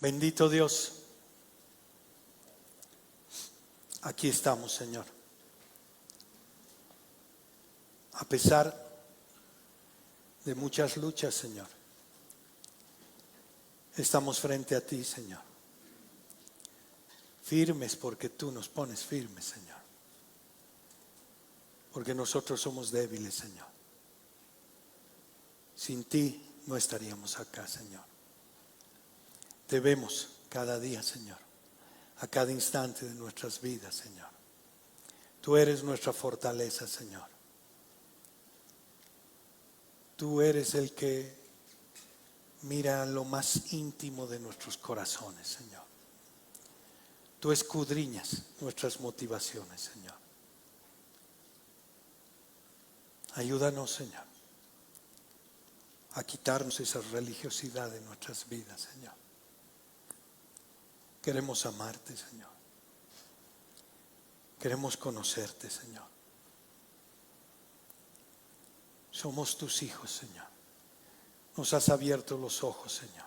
Bendito Dios, aquí estamos, Señor. A pesar de muchas luchas, Señor, estamos frente a ti, Señor. Firmes porque tú nos pones firmes, Señor. Porque nosotros somos débiles, Señor. Sin ti no estaríamos acá, Señor. Te vemos cada día, Señor, a cada instante de nuestras vidas, Señor. Tú eres nuestra fortaleza, Señor. Tú eres el que mira lo más íntimo de nuestros corazones, Señor. Tú escudriñas nuestras motivaciones, Señor. Ayúdanos, Señor, a quitarnos esa religiosidad de nuestras vidas, Señor. Queremos amarte, Señor. Queremos conocerte, Señor. Somos tus hijos, Señor. Nos has abierto los ojos, Señor.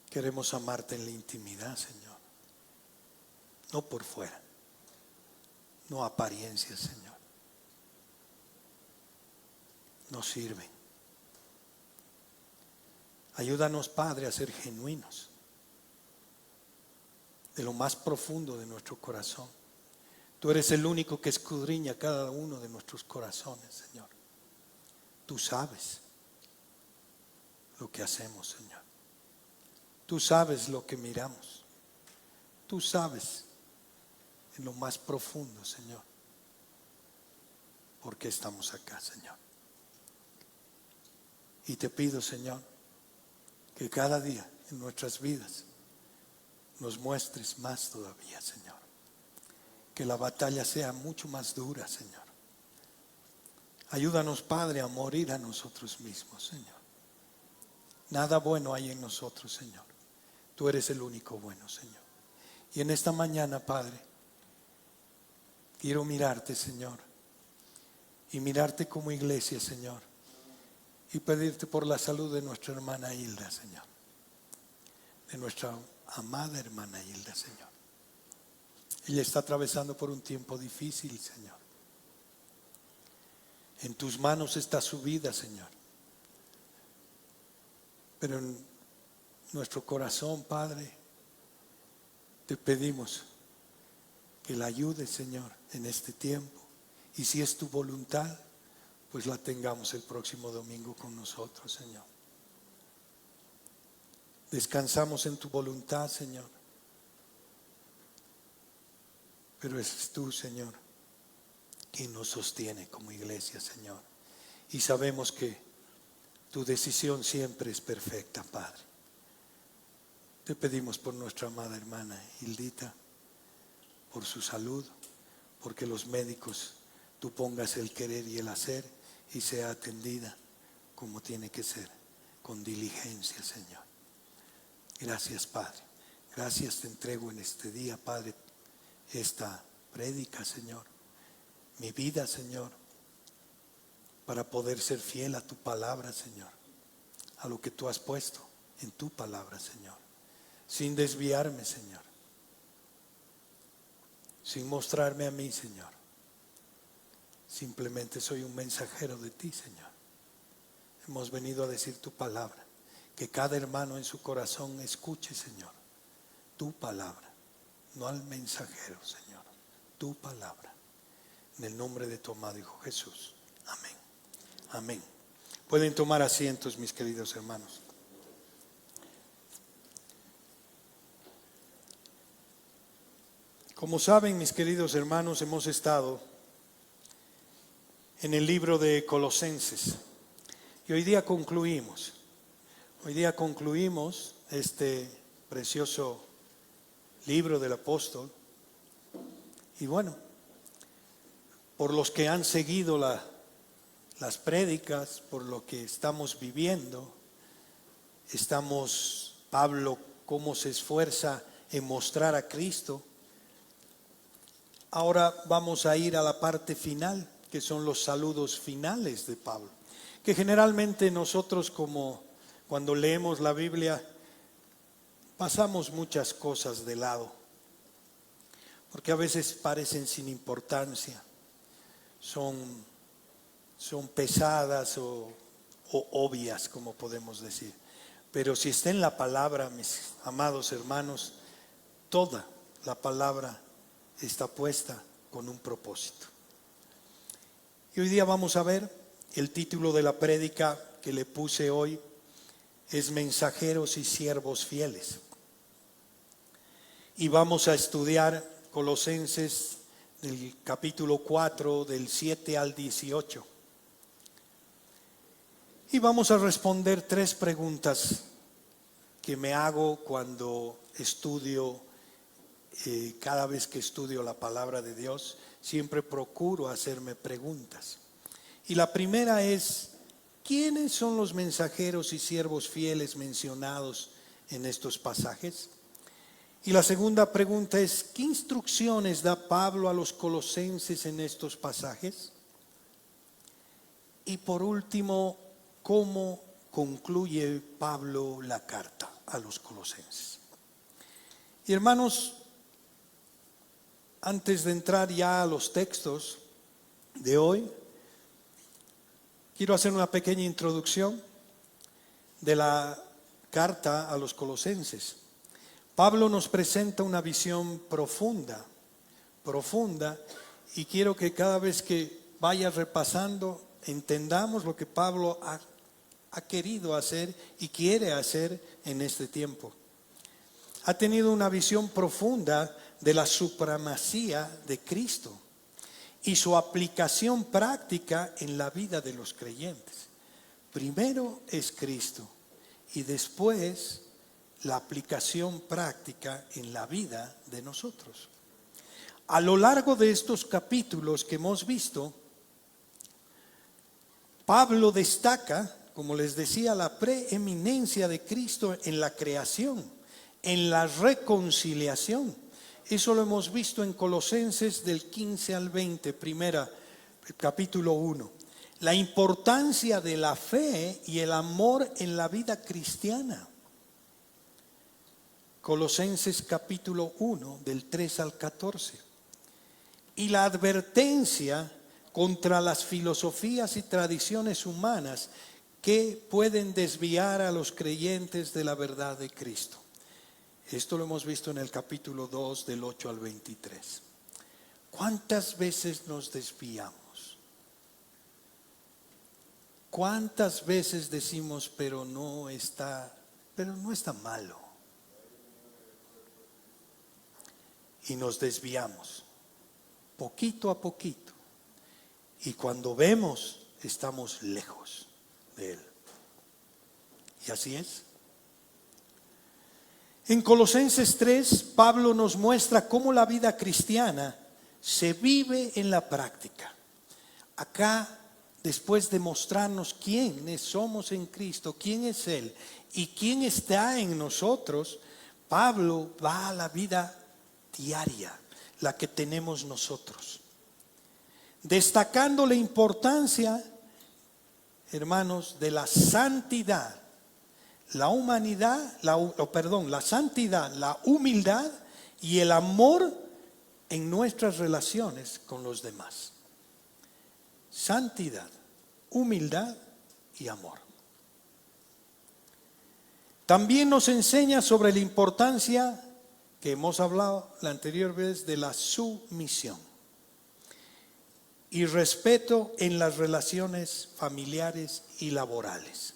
Queremos amarte en la intimidad, Señor. No por fuera. No apariencias, Señor. No sirven. Ayúdanos, Padre, a ser genuinos de lo más profundo de nuestro corazón. Tú eres el único que escudriña cada uno de nuestros corazones, Señor. Tú sabes lo que hacemos, Señor. Tú sabes lo que miramos. Tú sabes en lo más profundo, Señor, por qué estamos acá, Señor. Y te pido, Señor, que cada día en nuestras vidas nos muestres más todavía, Señor. Que la batalla sea mucho más dura, Señor. Ayúdanos, Padre, a morir a nosotros mismos, Señor. Nada bueno hay en nosotros, Señor. Tú eres el único bueno, Señor. Y en esta mañana, Padre, quiero mirarte, Señor. Y mirarte como iglesia, Señor. Y pedirte por la salud de nuestra hermana Hilda, Señor. De nuestra amada hermana Hilda, Señor. Ella está atravesando por un tiempo difícil, Señor. En tus manos está su vida, Señor. Pero en nuestro corazón, Padre, te pedimos que la ayudes, Señor, en este tiempo. Y si es tu voluntad, pues la tengamos el próximo domingo con nosotros, Señor. Descansamos en tu voluntad, Señor. Pero es tú, Señor, quien nos sostiene como iglesia, Señor. Y sabemos que tu decisión siempre es perfecta, Padre. Te pedimos por nuestra amada hermana Hildita, por su salud, porque los médicos tú pongas el querer y el hacer y sea atendida como tiene que ser, con diligencia, Señor. Gracias, Padre. Gracias te entrego en este día, Padre, esta prédica, Señor. Mi vida, Señor, para poder ser fiel a tu palabra, Señor. A lo que tú has puesto en tu palabra, Señor. Sin desviarme, Señor. Sin mostrarme a mí, Señor. Simplemente soy un mensajero de ti, Señor. Hemos venido a decir tu palabra. Que cada hermano en su corazón escuche, Señor, tu palabra, no al mensajero, Señor, tu palabra. En el nombre de tu amado Hijo Jesús. Amén. Amén. Pueden tomar asientos, mis queridos hermanos. Como saben, mis queridos hermanos, hemos estado en el libro de Colosenses. Y hoy día concluimos este precioso libro del apóstol. Y bueno, por los que han seguido las prédicas, por lo que estamos viviendo, Pablo, cómo se esfuerza en mostrar a Cristo. Ahora vamos a ir a la parte final, que son los saludos finales de Pablo, que generalmente nosotros, como cuando leemos la Biblia, pasamos muchas cosas de lado, porque a veces parecen sin importancia, son pesadas o obvias, como podemos decir. Pero si está en la palabra, mis amados hermanos, toda la palabra está puesta con un propósito. Y hoy día vamos a ver, el título de la prédica que le puse hoy es Mensajeros y Siervos Fieles. Y vamos a estudiar Colosenses del capítulo 4, del 7 al 18. Y vamos a responder 3 preguntas que me hago cuando estudio, cada vez que estudio la palabra de Dios, siempre procuro hacerme preguntas. Y la primera es, ¿quiénes son los mensajeros y siervos fieles mencionados en estos pasajes? Y la segunda pregunta es, ¿qué instrucciones da Pablo a los colosenses en estos pasajes? Y por último, ¿cómo concluye Pablo la carta a los colosenses? Y hermanos, antes de entrar ya a los textos de hoy, quiero hacer una pequeña introducción de la carta a los colosenses. Pablo nos presenta una visión profunda, y quiero que cada vez que vaya repasando entendamos lo que Pablo ha querido hacer y quiere hacer en este tiempo. Ha tenido una visión profunda de la supremacía de Cristo y su aplicación práctica en la vida de los creyentes. Primero es Cristo y después la aplicación práctica en la vida de nosotros. A lo largo de estos capítulos que hemos visto, Pablo destaca, como les decía, la preeminencia de Cristo en la creación, en la reconciliación. Eso lo hemos visto en Colosenses del 15 al 20, capítulo 1. La importancia de la fe y el amor en la vida cristiana. Colosenses capítulo 1, del 3 al 14. Y la advertencia contra las filosofías y tradiciones humanas que pueden desviar a los creyentes de la verdad de Cristo. Esto lo hemos visto en el capítulo 2, del 8 al 23. ¿Cuántas veces nos desviamos? ¿Cuántas veces decimos, pero no está malo? Y nos desviamos, poquito a poquito. Y cuando vemos, estamos lejos de Él. Y así es. En Colosenses 3, Pablo nos muestra cómo la vida cristiana se vive en la práctica. Acá, después de mostrarnos quiénes somos en Cristo, quién es Él y quién está en nosotros, Pablo va a la vida diaria, la que tenemos nosotros, destacando la importancia, hermanos, de la santidad, la santidad, la humildad y el amor en nuestras relaciones con los demás. Santidad, humildad y amor. También nos enseña sobre la importancia que hemos hablado la anterior vez de la sumisión y respeto en las relaciones familiares y laborales.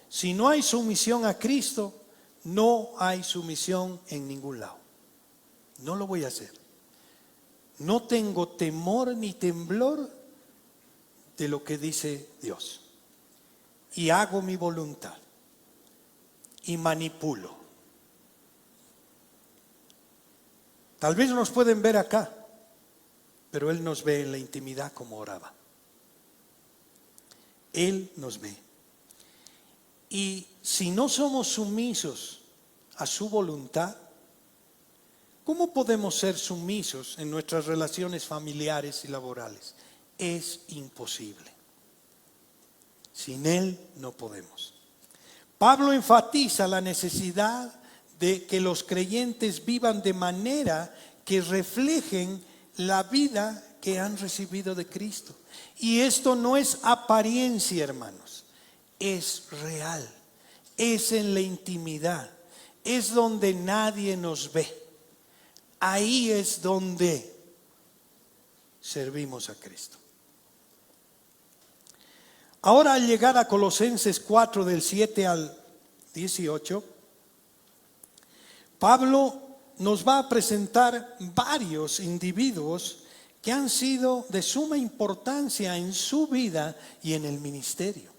Si no hay sumisión a Cristo, no hay sumisión en ningún lado. No lo voy a hacer. No tengo temor ni temblor de lo que dice Dios. Y hago mi voluntad. Y manipulo. Tal vez nos pueden ver acá, pero Él nos ve en la intimidad como oraba. Él nos ve. Y si no somos sumisos a su voluntad, ¿cómo podemos ser sumisos en nuestras relaciones familiares y laborales? Es imposible. Sin Él no podemos. Pablo enfatiza la necesidad de que los creyentes vivan de manera que reflejen la vida que han recibido de Cristo. Y esto no es apariencia, hermanos, es real, es en la intimidad, es donde nadie nos ve. Ahí es donde servimos a Cristo. Ahora, al llegar a Colosenses 4 del 7 al 18, Pablo nos va a presentar varios individuos que han sido de suma importancia en su vida y en el ministerio.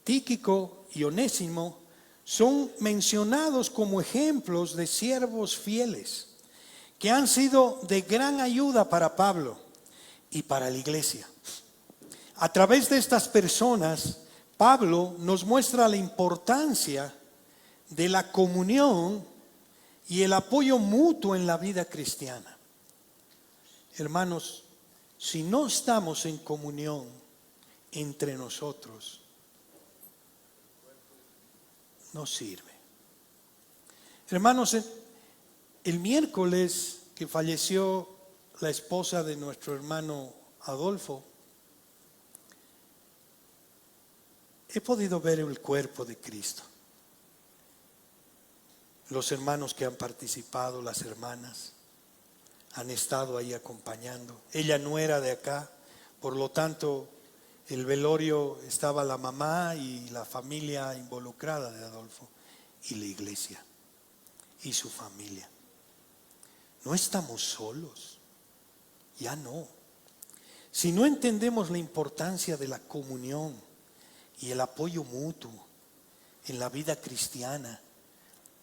Tíquico y Onésimo son mencionados como ejemplos de siervos fieles que han sido de gran ayuda para Pablo y para la iglesia. A través de estas personas, Pablo nos muestra la importancia de la comunión y el apoyo mutuo en la vida cristiana. Hermanos, si no estamos en comunión entre nosotros, no sirve. Hermanos, el miércoles que falleció la esposa de nuestro hermano Adolfo, he podido ver el cuerpo de Cristo. Los hermanos que han participado, las hermanas, han estado ahí acompañando. Ella no era de acá, por lo tanto, el velorio estaba la mamá y la familia involucrada de Adolfo, y la iglesia y su familia. No estamos solos, ya no. Si no entendemos la importancia de la comunión y el apoyo mutuo en la vida cristiana,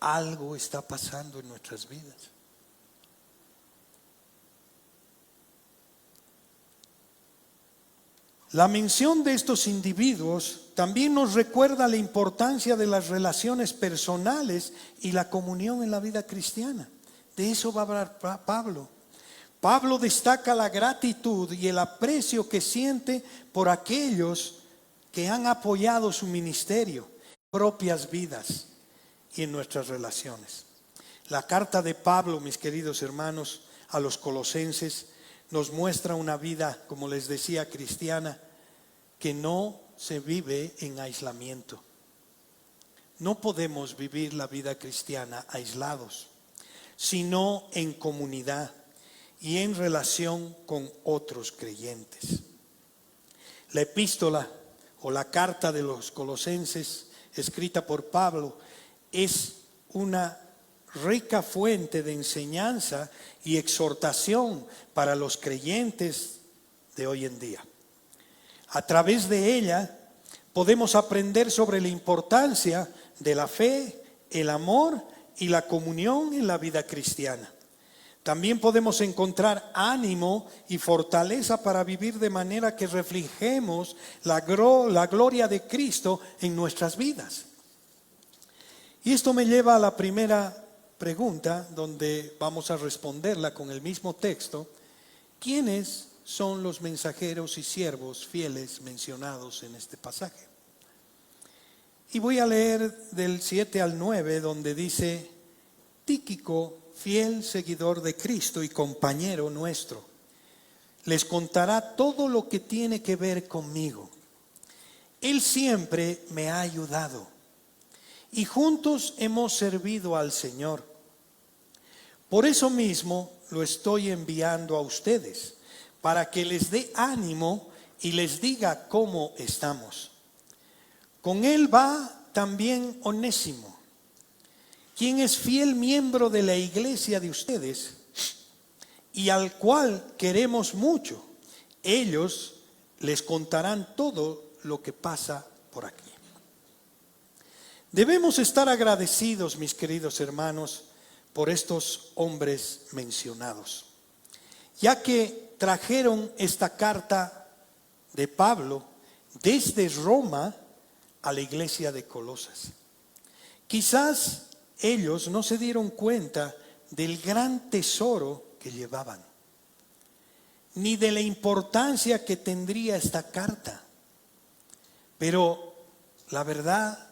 algo está pasando en nuestras vidas. La mención de estos individuos también nos recuerda la importancia de las relaciones personales y la comunión en la vida cristiana. De eso va a hablar Pablo. Pablo destaca la gratitud y el aprecio que siente por aquellos que han apoyado su ministerio, propias vidas y en nuestras relaciones. La carta de Pablo, mis queridos hermanos, a los colosenses nos muestra una vida, como les decía, cristiana, que no se vive en aislamiento. No podemos vivir la vida cristiana aislados, sino en comunidad y en relación con otros creyentes. La epístola o la carta de los colosenses, escrita por Pablo, es una rica fuente de enseñanza y exhortación para los creyentes de hoy en día. A través de ella podemos aprender sobre la importancia de la fe, el amor y la comunión en la vida cristiana. También podemos encontrar ánimo y fortaleza para vivir de manera que reflejemos la gloria de Cristo en nuestras vidas. Y esto me lleva a la primera pregunta, donde vamos a responderla con el mismo texto. ¿Quiénes son los mensajeros y siervos fieles mencionados en este pasaje? Y voy a leer del 7 al 9, donde dice: Tíquico, fiel seguidor de Cristo y compañero nuestro, les contará todo lo que tiene que ver conmigo. Él siempre me ha ayudado y juntos hemos servido al Señor. Por eso mismo lo estoy enviando a ustedes, para que les dé ánimo y les diga cómo estamos. Con él va también Onésimo, quien es fiel miembro de la iglesia de ustedes y al cual queremos mucho. Ellos les contarán todo lo que pasa por aquí. Debemos estar agradecidos, mis queridos hermanos, por estos hombres mencionados, ya que trajeron esta carta de Pablo desde Roma a la iglesia de Colosas. Quizás ellos no se dieron cuenta del gran tesoro que llevaban, ni de la importancia que tendría esta carta. Pero la verdad,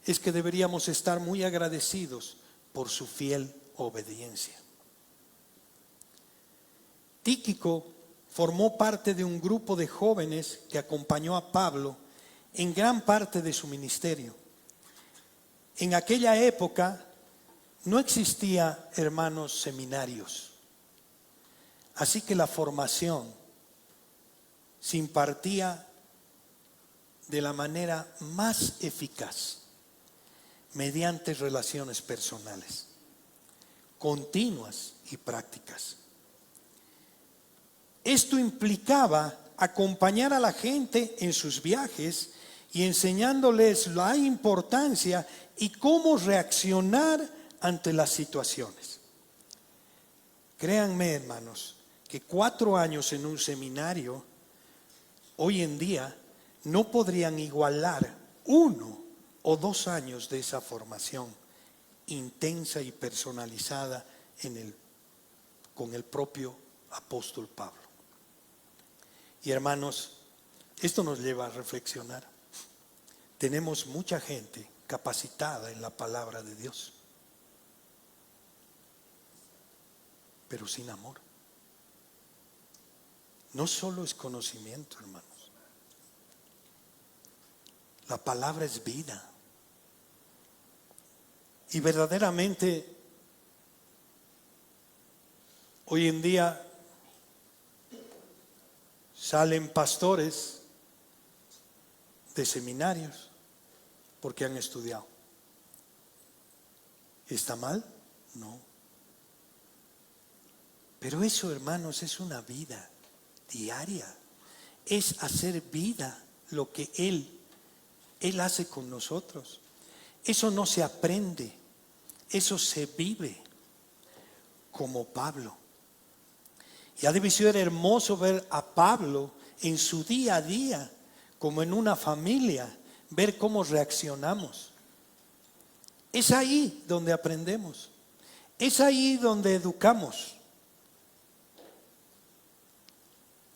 es que deberíamos estar muy agradecidos por su fiel obediencia. Tíquico formó parte de un grupo de jóvenes que acompañó a Pablo en gran parte de su ministerio. En aquella época no existía, hermanos, seminarios. Así que la formación se impartía de la manera más eficaz, mediante relaciones personales, continuas y prácticas. Esto implicaba acompañar a la gente en sus viajes y enseñándoles la importancia y cómo reaccionar ante las situaciones. Créanme, hermanos, que 4 años en un seminario hoy en día no podrían igualar 1 o 2 años de esa formación intensa y personalizada con el propio apóstol Pablo. Y hermanos, esto nos lleva a reflexionar. Tenemos mucha gente capacitada en la palabra de Dios, pero sin amor. No solo es conocimiento, hermanos. La palabra es vida. Y verdaderamente, hoy en día salen pastores de seminarios porque han estudiado. ¿Está mal? No. Pero eso, hermanos, es una vida diaria. Es hacer vida lo que Él hace con nosotros. Eso no se aprende, eso se vive, como Pablo. Y ha de ser hermoso ver a Pablo en su día a día, como en una familia, ver cómo reaccionamos. Es ahí donde aprendemos, es ahí donde educamos.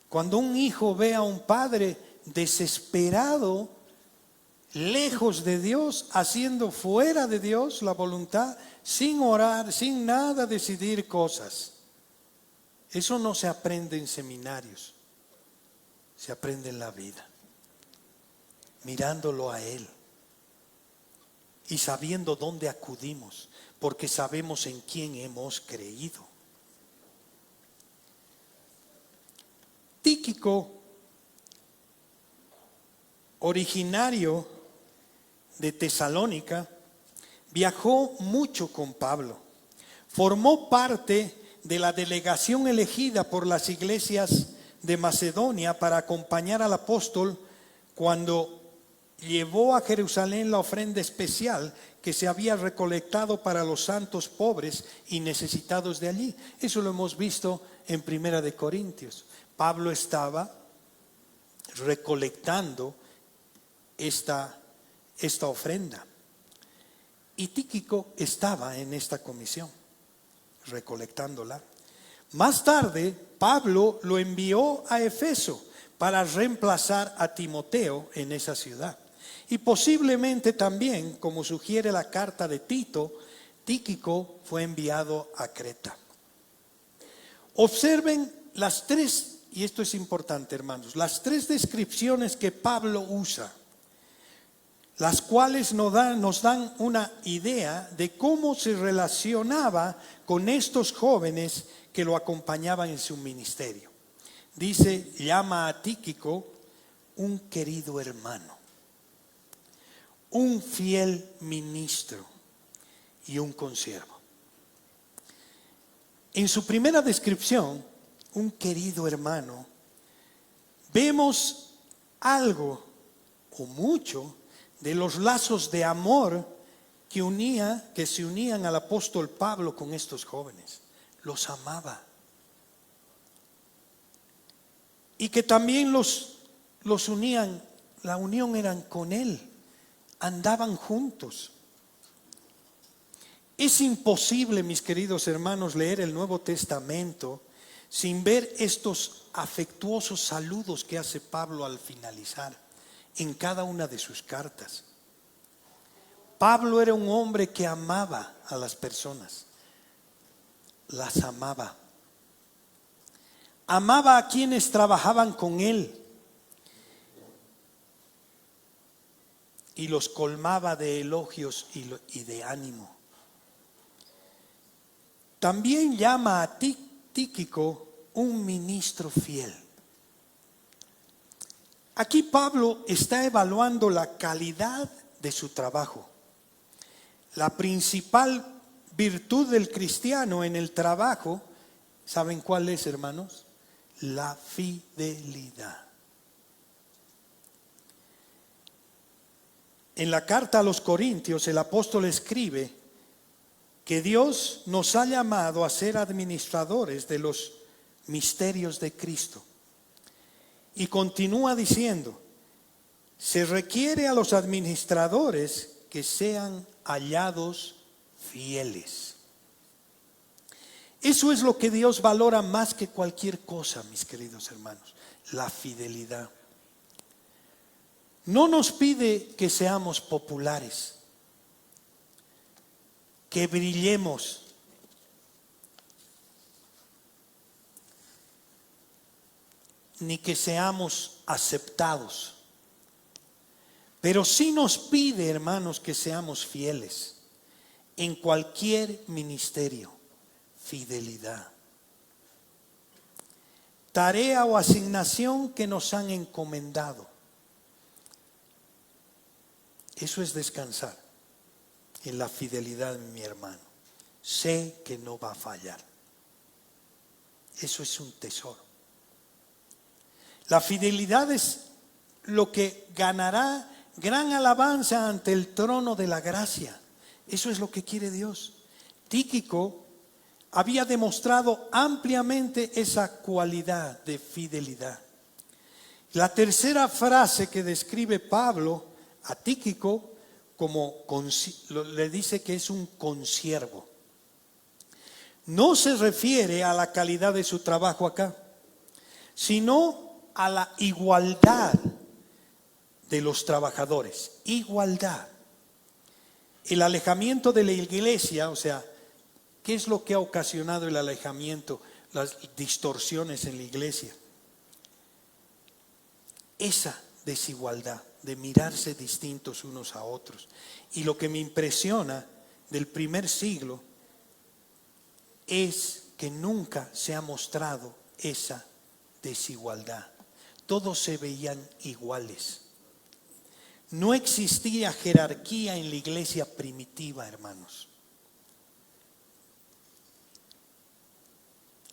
Cuando un hijo ve a un padre desesperado, lejos de Dios, haciendo fuera de Dios la voluntad, sin orar, sin nada decidir cosas. Eso no se aprende en seminarios, se aprende en la vida, mirándolo a Él y sabiendo dónde acudimos, porque sabemos en quién hemos creído. Tíquico, originario de Tesalónica, viajó mucho con Pablo. Formó parte de la delegación elegida por las iglesias de Macedonia para acompañar al apóstol cuando llevó a Jerusalén la ofrenda especial que se había recolectado para los santos pobres y necesitados de allí. Eso lo hemos visto en 1 Corintios. Pablo estaba recolectando esta ofrenda. Y Tíquico estaba en esta comisión, recolectándola. Más tarde, Pablo lo envió a Efeso para reemplazar a Timoteo en esa ciudad. Y posiblemente también, como sugiere la carta de Tito, Tíquico fue enviado a Creta. Observen las 3, y esto es importante, hermanos, las 3 descripciones que Pablo usa, las cuales nos dan una idea de cómo se relacionaba con estos jóvenes que lo acompañaban en su ministerio. Dice, llama a Tíquico un querido hermano, un fiel ministro y un consiervo. En su primera descripción, un querido hermano, vemos algo o mucho de los lazos de amor que se unían al apóstol Pablo con estos jóvenes. Los amaba. Y que también los unían, la unión eran con él, andaban juntos. Es imposible, mis queridos hermanos, leer el Nuevo Testamento sin ver estos afectuosos saludos que hace Pablo al finalizar en cada una de sus cartas. Pablo era un hombre que amaba a las personas, las amaba. Amaba a quienes trabajaban con él y los colmaba de elogios y de ánimo. También llama a Tíquico un ministro fiel. Aquí Pablo está evaluando la calidad de su trabajo. La principal virtud del cristiano en el trabajo, ¿saben cuál es, hermanos? La fidelidad. En la carta a los Corintios, el apóstol escribe que Dios nos ha llamado a ser administradores de los misterios de Cristo. Y continúa diciendo, se requiere a los administradores que sean hallados fieles. Eso es lo que Dios valora más que cualquier cosa, mis queridos hermanos, la fidelidad. No nos pide que seamos populares, que brillemos, ni que seamos aceptados. Pero sí nos pide, hermanos, que seamos fieles en cualquier ministerio. Fidelidad. Tarea o asignación que nos han encomendado. Eso es descansar en la fidelidad de mi hermano. Sé que no va a fallar. Eso es un tesoro. La fidelidad es lo que ganará gran alabanza ante el trono de la gracia. Eso es lo que quiere Dios. Tíquico había demostrado ampliamente esa cualidad de fidelidad. La tercera frase que describe Pablo a Tíquico le dice que es un consiervo. No se refiere a la calidad de su trabajo acá, sino a la igualdad de los trabajadores. Igualdad. El alejamiento de la iglesia, o sea, ¿qué es lo que ha ocasionado el alejamiento? Las distorsiones en la iglesia. Esa desigualdad de mirarse distintos unos a otros. Y lo que me impresiona del primer siglo es que nunca se ha mostrado esa desigualdad. Todos se veían iguales. No existía jerarquía en la iglesia primitiva, hermanos.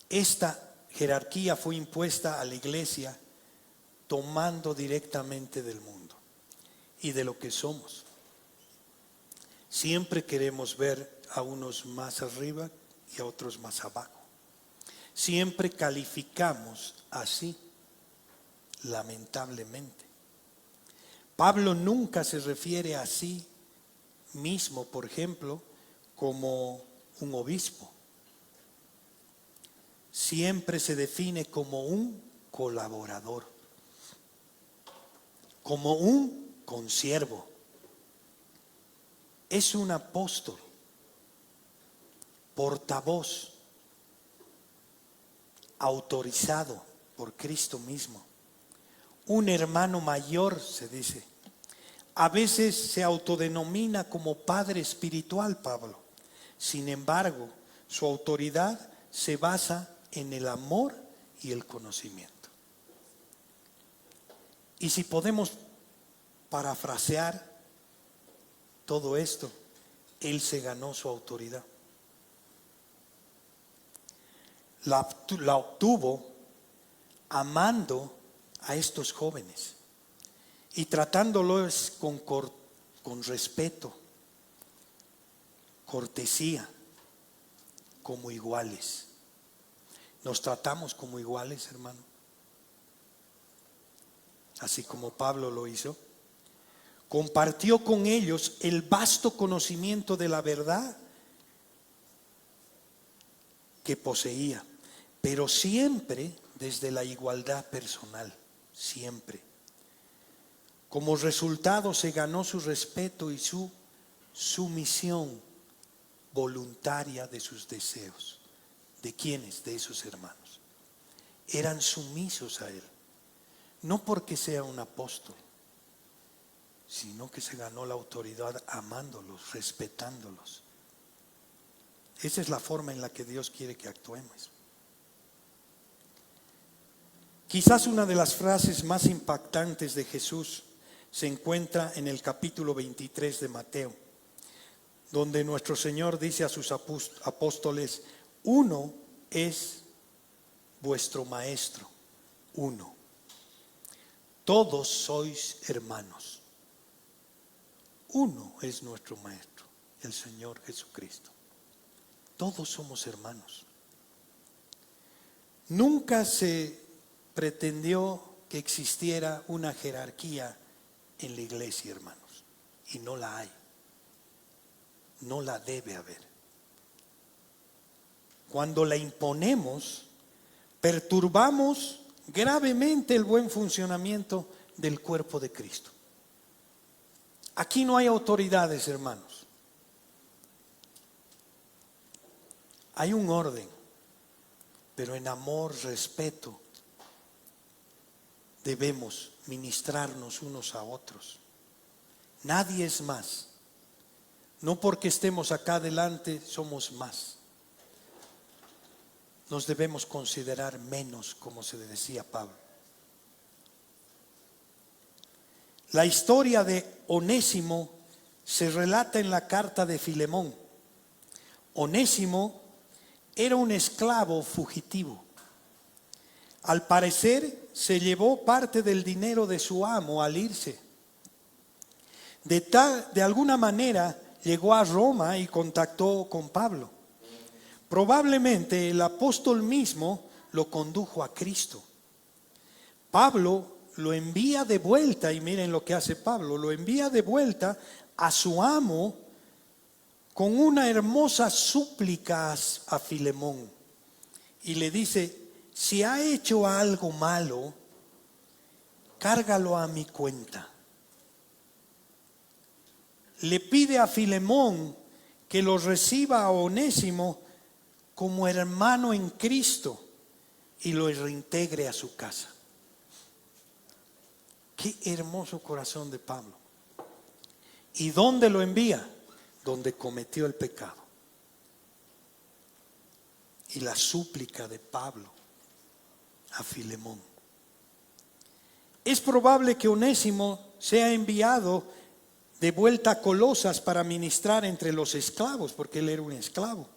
Esta jerarquía fue impuesta a la iglesia tomando directamente del mundo y de lo que somos. Siempre queremos ver a unos más arriba y a otros más abajo. Siempre calificamos así, lamentablemente. Pablo nunca se refiere a sí mismo, por ejemplo, como un obispo. Siempre se define como un colaborador, como un consiervo. Es un apóstol, portavoz, autorizado por Cristo mismo. Un hermano mayor, se dice. A veces se autodenomina como padre espiritual, Pablo. Sin embargo, su autoridad se basa en el amor y el conocimiento. Y si podemos parafrasear todo esto, él se ganó su autoridad. La obtuvo amando a estos jóvenes y tratándolos con respeto, cortesía, como iguales. ¿Nos tratamos como iguales, hermano? Así como Pablo lo hizo. Compartió con ellos el vasto conocimiento de la verdad que poseía, pero siempre desde la igualdad personal, siempre. Como resultado se ganó su respeto y su sumisión voluntaria de sus deseos. ¿De quiénes? De esos hermanos. Eran sumisos a él. No porque sea un apóstol, sino que se ganó la autoridad amándolos, respetándolos. Esa es la forma en la que Dios quiere que actuemos. Quizás una de las frases más impactantes de Jesús se encuentra en el capítulo 23 de Mateo, donde nuestro Señor dice a sus apóstoles: uno es vuestro maestro, uno. Todos sois hermanos. Uno es nuestro maestro, el Señor Jesucristo. Todos somos hermanos. Nunca se pretendió que existiera una jerarquía en la iglesia, hermanos, y no la hay. No la debe haber. Cuando la imponemos, perturbamos gravemente el buen funcionamiento del cuerpo de Cristo. Aquí no hay autoridades, hermanos. Hay un orden, pero en amor, respeto, debemos ministrarnos unos a otros. Nadie es más. No porque estemos acá adelante somos más. Nos debemos considerar menos, como se le decía a Pablo. La historia de Onésimo se relata en la carta de Filemón. Onésimo era un esclavo fugitivo. Al parecer se llevó parte del dinero de su amo al irse. De alguna manera llegó a Roma y contactó con Pablo. Probablemente el apóstol mismo lo condujo a Cristo. Pablo lo envía de vuelta, y miren lo que hace Pablo, lo envía de vuelta a su amo con una hermosa súplica a Filemón. Y le dice: si ha hecho algo malo, cárgalo a mi cuenta. Le pide a Filemón que lo reciba a Onésimo como hermano en Cristo y lo reintegre a su casa. Qué hermoso corazón de Pablo. ¿Y dónde lo envía? Donde cometió el pecado. Y la súplica de Pablo a Filemón. Es probable que Onésimo sea enviado de vuelta a Colosas para ministrar entre los esclavos, porque él era un esclavo,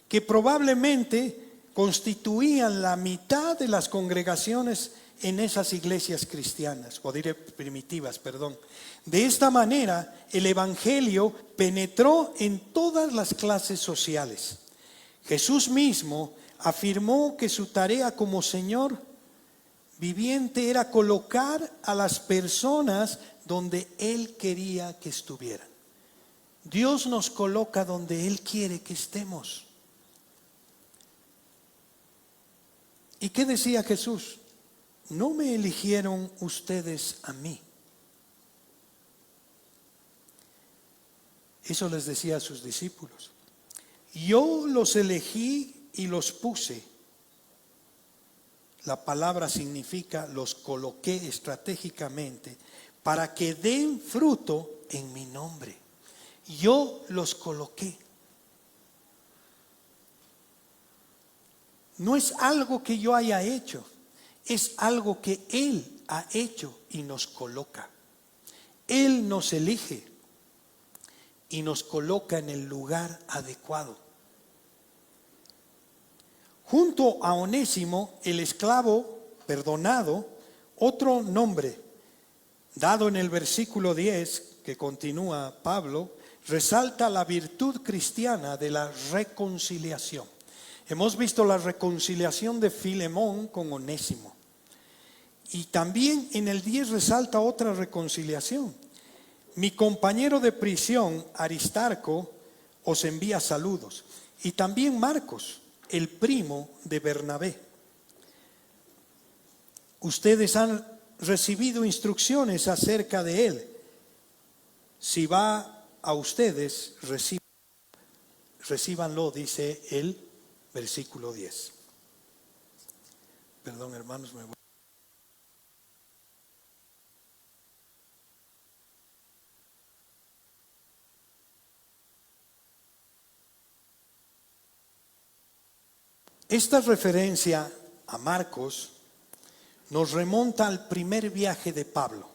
que probablemente constituían la mitad de las congregaciones en esas iglesias cristianas, o diré primitivas, perdón. De esta manera, el evangelio penetró en todas las clases sociales. Jesús mismo afirmó que su tarea como Señor viviente era colocar a las personas donde Él quería que estuvieran. Dios nos coloca donde Él quiere que estemos. ¿Y qué decía Jesús? No me eligieron ustedes a mí. Eso les decía a sus discípulos. Yo los elegí y los puse. La palabra significa los coloqué estratégicamente para que den fruto en mi nombre. Yo los coloqué. No es algo que yo haya hecho, es algo que Él ha hecho y nos coloca. Él nos elige y nos coloca en el lugar adecuado. Junto a Onésimo, el esclavo perdonado, otro nombre dado en el versículo 10, que continúa Pablo, resalta la virtud cristiana de la reconciliación. Hemos visto la reconciliación de Filemón con Onésimo. Y también en el 10 resalta otra reconciliación. Mi compañero de prisión, Aristarco, os envía saludos. Y también Marcos, el primo de Bernabé. Ustedes han recibido instrucciones acerca de él. Si va a ustedes, recíbanlo, dice el versículo 10. Perdón, hermanos, me voy. Esta referencia a Marcos nos remonta al primer viaje de Pablo,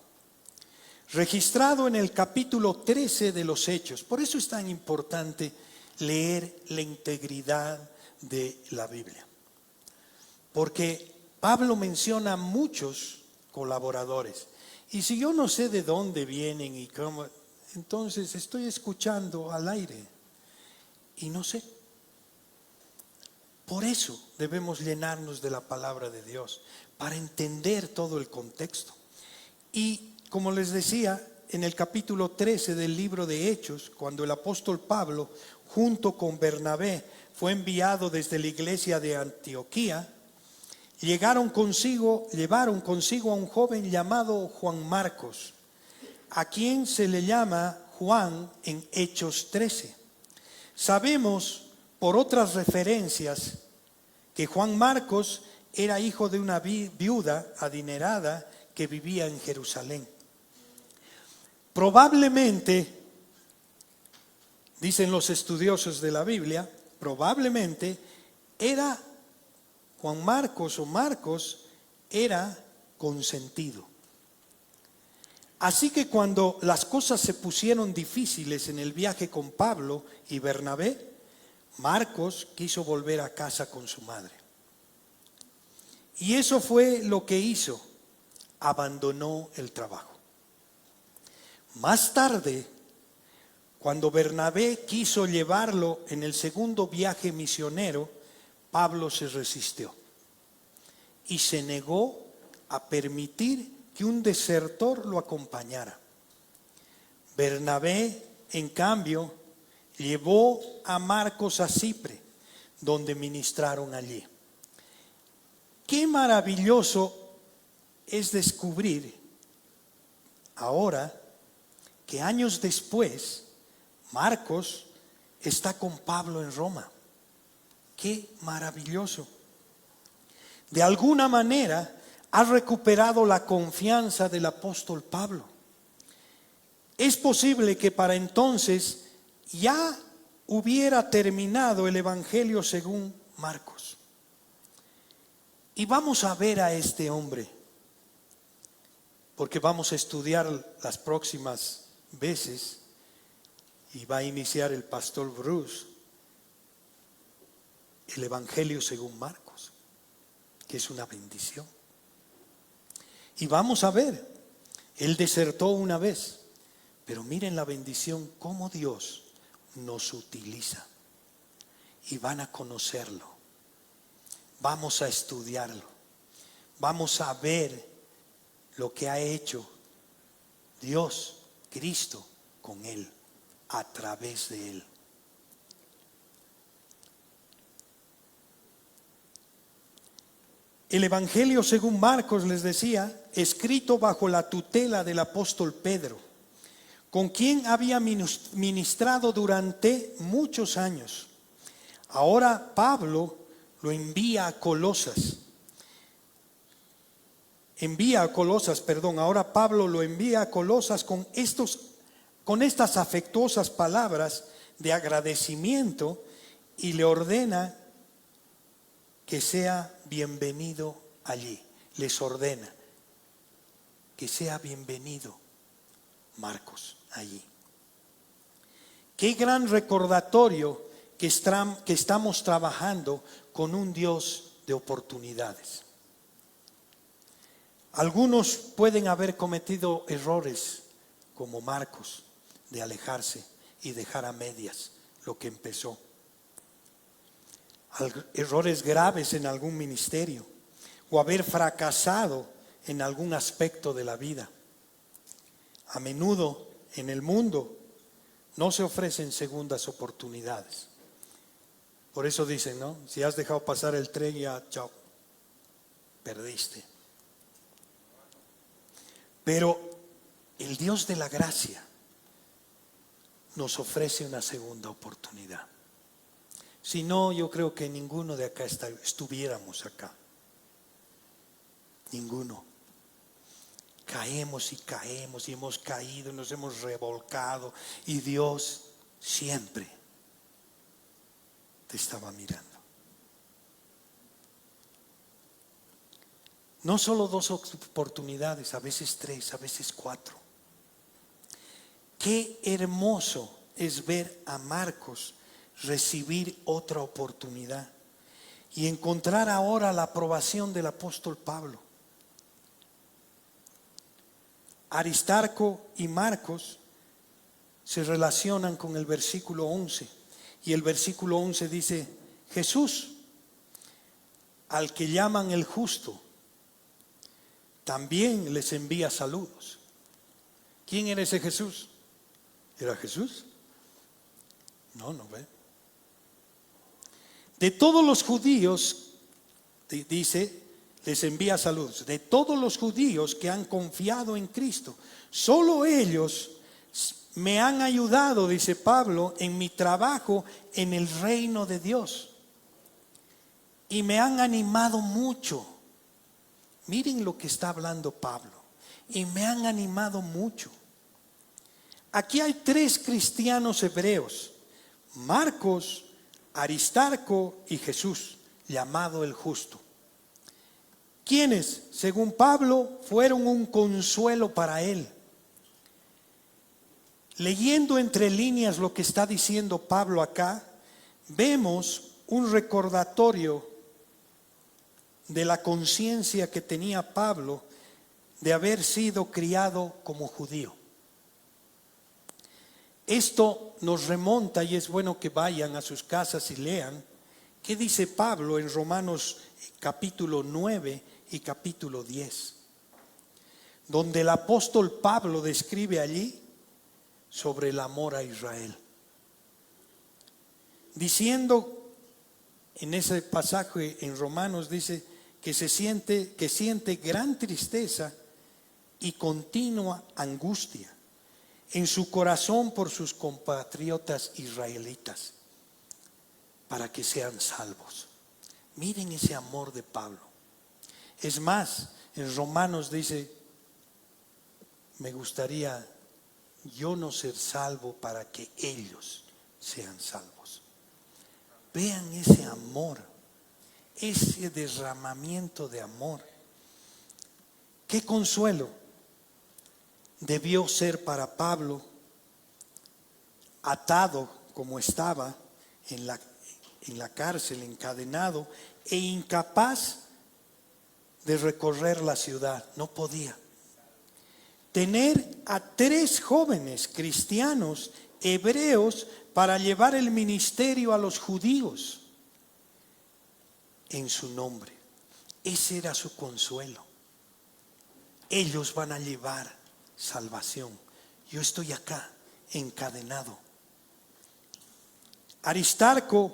registrado en el capítulo 13 de los Hechos. Por eso es tan importante leer la integridad de la Biblia, porque Pablo menciona muchos colaboradores. Y si yo no sé de dónde vienen y cómo, entonces estoy escuchando al aire y no sé. Por eso debemos llenarnos de la palabra de Dios, para entender todo el contexto. Y como les decía, en el capítulo 13 del libro de Hechos, cuando el apóstol Pablo, junto con Bernabé, fue enviado desde la iglesia de Antioquía, llevaron consigo a un joven llamado Juan Marcos, a quien se le llama Juan en Hechos 13. Sabemos por otras referencias que Juan Marcos era hijo de una viuda adinerada que vivía en Jerusalén. Probablemente, dicen los estudiosos de la Biblia, probablemente era Juan Marcos o Marcos era consentido. Así que cuando las cosas se pusieron difíciles en el viaje con Pablo y Bernabé, Marcos quiso volver a casa con su madre. Y eso fue lo que hizo. Abandonó el trabajo. Más tarde, cuando Bernabé quiso llevarlo en el segundo viaje misionero, Pablo se resistió y se negó a permitir que un desertor lo acompañara. Bernabé, en cambio, llevó a Marcos a Chipre, donde ministraron allí. Qué maravilloso es descubrir ahora que años después Marcos está con Pablo en Roma. Qué maravilloso. De alguna manera ha recuperado la confianza del apóstol Pablo. Es posible que para entonces ya hubiera terminado el Evangelio según Marcos. Y vamos a ver a este hombre, porque vamos a estudiar las próximas veces y va a iniciar el pastor Bruce el Evangelio según Marcos, que es una bendición. Y vamos a ver, él desertó una vez, pero miren la bendición, cómo Dios nos utiliza. Y van a conocerlo, vamos a estudiarlo, vamos a ver lo que ha hecho Dios, Cristo, con él, a través de él. El Evangelio según Marcos, les decía, escrito bajo la tutela del apóstol Pedro, con quien había ministrado durante muchos años. Ahora Pablo lo envía a Colosas. Ahora Pablo lo envía a Colosas con estas afectuosas palabras de agradecimiento y le ordena que sea bienvenido allí. Les ordena que sea bienvenido Marcos allí. Qué gran recordatorio que estamos trabajando con un Dios de oportunidades. Algunos pueden haber cometido errores como Marcos, de alejarse y dejar a medias lo que empezó. Errores graves en algún ministerio o haber fracasado en algún aspecto de la vida. A menudo en el mundo no se ofrecen segundas oportunidades. Por eso dicen, ¿no? Si has dejado pasar el tren, ya, chao, perdiste. Pero el Dios de la gracia nos ofrece una segunda oportunidad. Si no, yo creo que ninguno de acá estuviéramos acá. Ninguno. Caemos y hemos caído, nos hemos revolcado y Dios siempre te estaba mirando. No solo 2 oportunidades, a veces 3, a veces 4. Qué hermoso es ver a Marcos recibir otra oportunidad y encontrar ahora la aprobación del apóstol Pablo. Aristarco y Marcos se relacionan con el versículo 11 y el versículo 11 dice: Jesús, al que llaman el justo, también les envía saludos. ¿Quién era ese Jesús? ¿Era Jesús? No ve. De todos los judíos, dice, les envía saludos. De todos los judíos que han confiado en Cristo, solo ellos me han ayudado, dice Pablo, en mi trabajo en el reino de Dios. Y me han animado mucho. Miren lo que está hablando Pablo. Y me han animado mucho. Aquí hay 3 cristianos hebreos: Marcos, Aristarco y Jesús, llamado el justo. Quienes, según Pablo, fueron un consuelo para él. Leyendo entre líneas lo que está diciendo Pablo acá, vemos un recordatorio de la conciencia que tenía Pablo de haber sido criado como judío. Esto nos remonta, y es bueno que vayan a sus casas y lean, ¿qué dice Pablo en Romanos capítulo 9 y capítulo 10? Donde el apóstol Pablo describe allí sobre el amor a Israel. Diciendo en ese pasaje en Romanos, dice que siente gran tristeza y continua angustia en su corazón por sus compatriotas israelitas, para que sean salvos. Miren ese amor de Pablo. Es más, en Romanos dice: me gustaría yo no ser salvo para que ellos sean salvos. Vean ese amor, ese derramamiento de amor. Qué consuelo debió ser para Pablo, atado como estaba en la cárcel, encadenado e incapaz de recorrer la ciudad. No podía. Tener a 3 jóvenes cristianos hebreos para llevar el ministerio a los judíos en su nombre. Ese era su consuelo. Ellos van a llevar salvación. Yo estoy acá encadenado. Aristarco,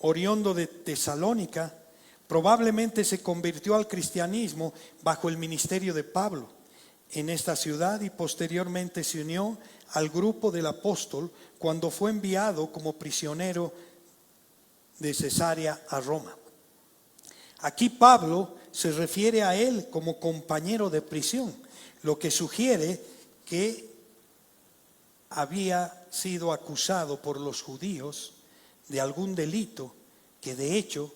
oriundo de Tesalónica, probablemente se convirtió al cristianismo bajo el ministerio de Pablo en esta ciudad y posteriormente se unió al grupo del apóstol cuando fue enviado como prisionero de Cesarea a Roma. Aquí Pablo se refiere a él como compañero de prisión, lo que sugiere que había sido acusado por los judíos de algún delito que de hecho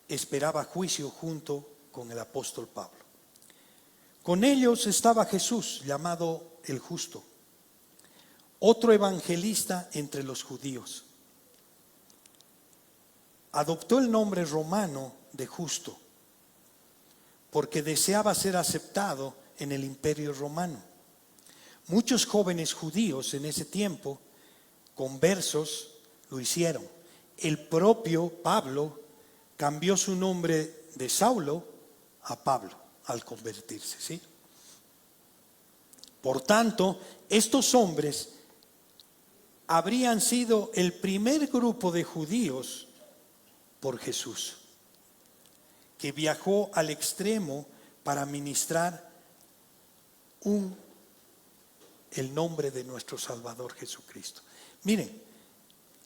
esperaba juicio junto con el apóstol Pablo. Con ellos estaba Jesús, llamado el justo, otro evangelista entre los judíos. Adoptó el nombre romano de justo porque deseaba ser aceptado en el imperio romano. Muchos jóvenes judíos en ese tiempo, conversos, lo hicieron. El propio Pablo cambió su nombre de Saulo a Pablo al convertirse, ¿sí? Por tanto, estos hombres habrían sido el primer grupo de judíos por Jesús, que viajó al extremo para ministrar un el nombre de nuestro Salvador Jesucristo. Miren,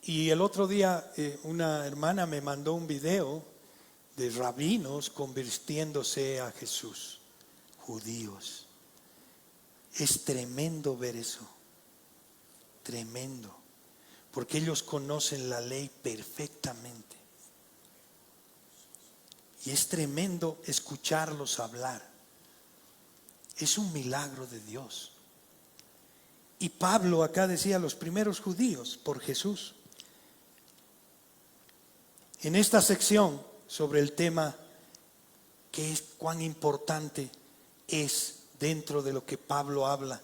y el otro día una hermana me mandó un video de rabinos convirtiéndose a Jesús, judíos. Es tremendo ver eso, tremendo, porque ellos conocen la ley perfectamente. Y es tremendo escucharlos hablar. Es un milagro de Dios. Y Pablo acá decía los primeros judíos por Jesús. En esta sección sobre el tema que es cuán importante es dentro de lo que Pablo habla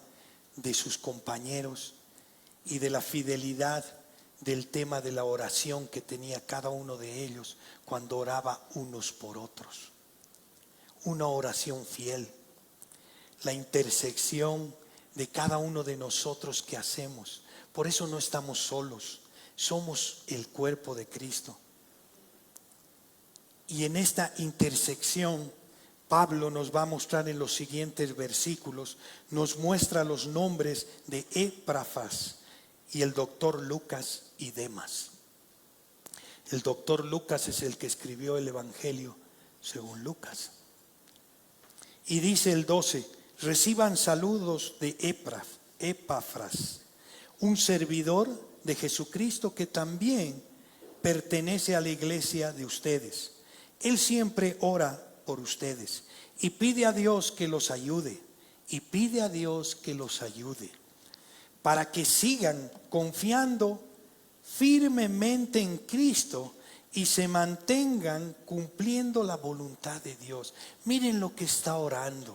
de sus compañeros y de la fidelidad del tema de la oración que tenía cada uno de ellos cuando oraba unos por otros. Una oración fiel. La intersección de cada uno de nosotros que hacemos. Por eso no estamos solos, somos el cuerpo de Cristo. Y en esta intersección, Pablo nos va a mostrar en los siguientes versículos, nos muestra los nombres de Epafras y el doctor Lucas y Demas. El doctor Lucas es el que escribió el Evangelio según Lucas. Y dice el 12, reciban saludos de Epafras, un servidor de Jesucristo que también pertenece a la iglesia de ustedes. Él siempre ora por ustedes y pide a Dios que los ayude, para que sigan confiando firmemente en Cristo y se mantengan cumpliendo la voluntad de Dios. Miren lo que está orando.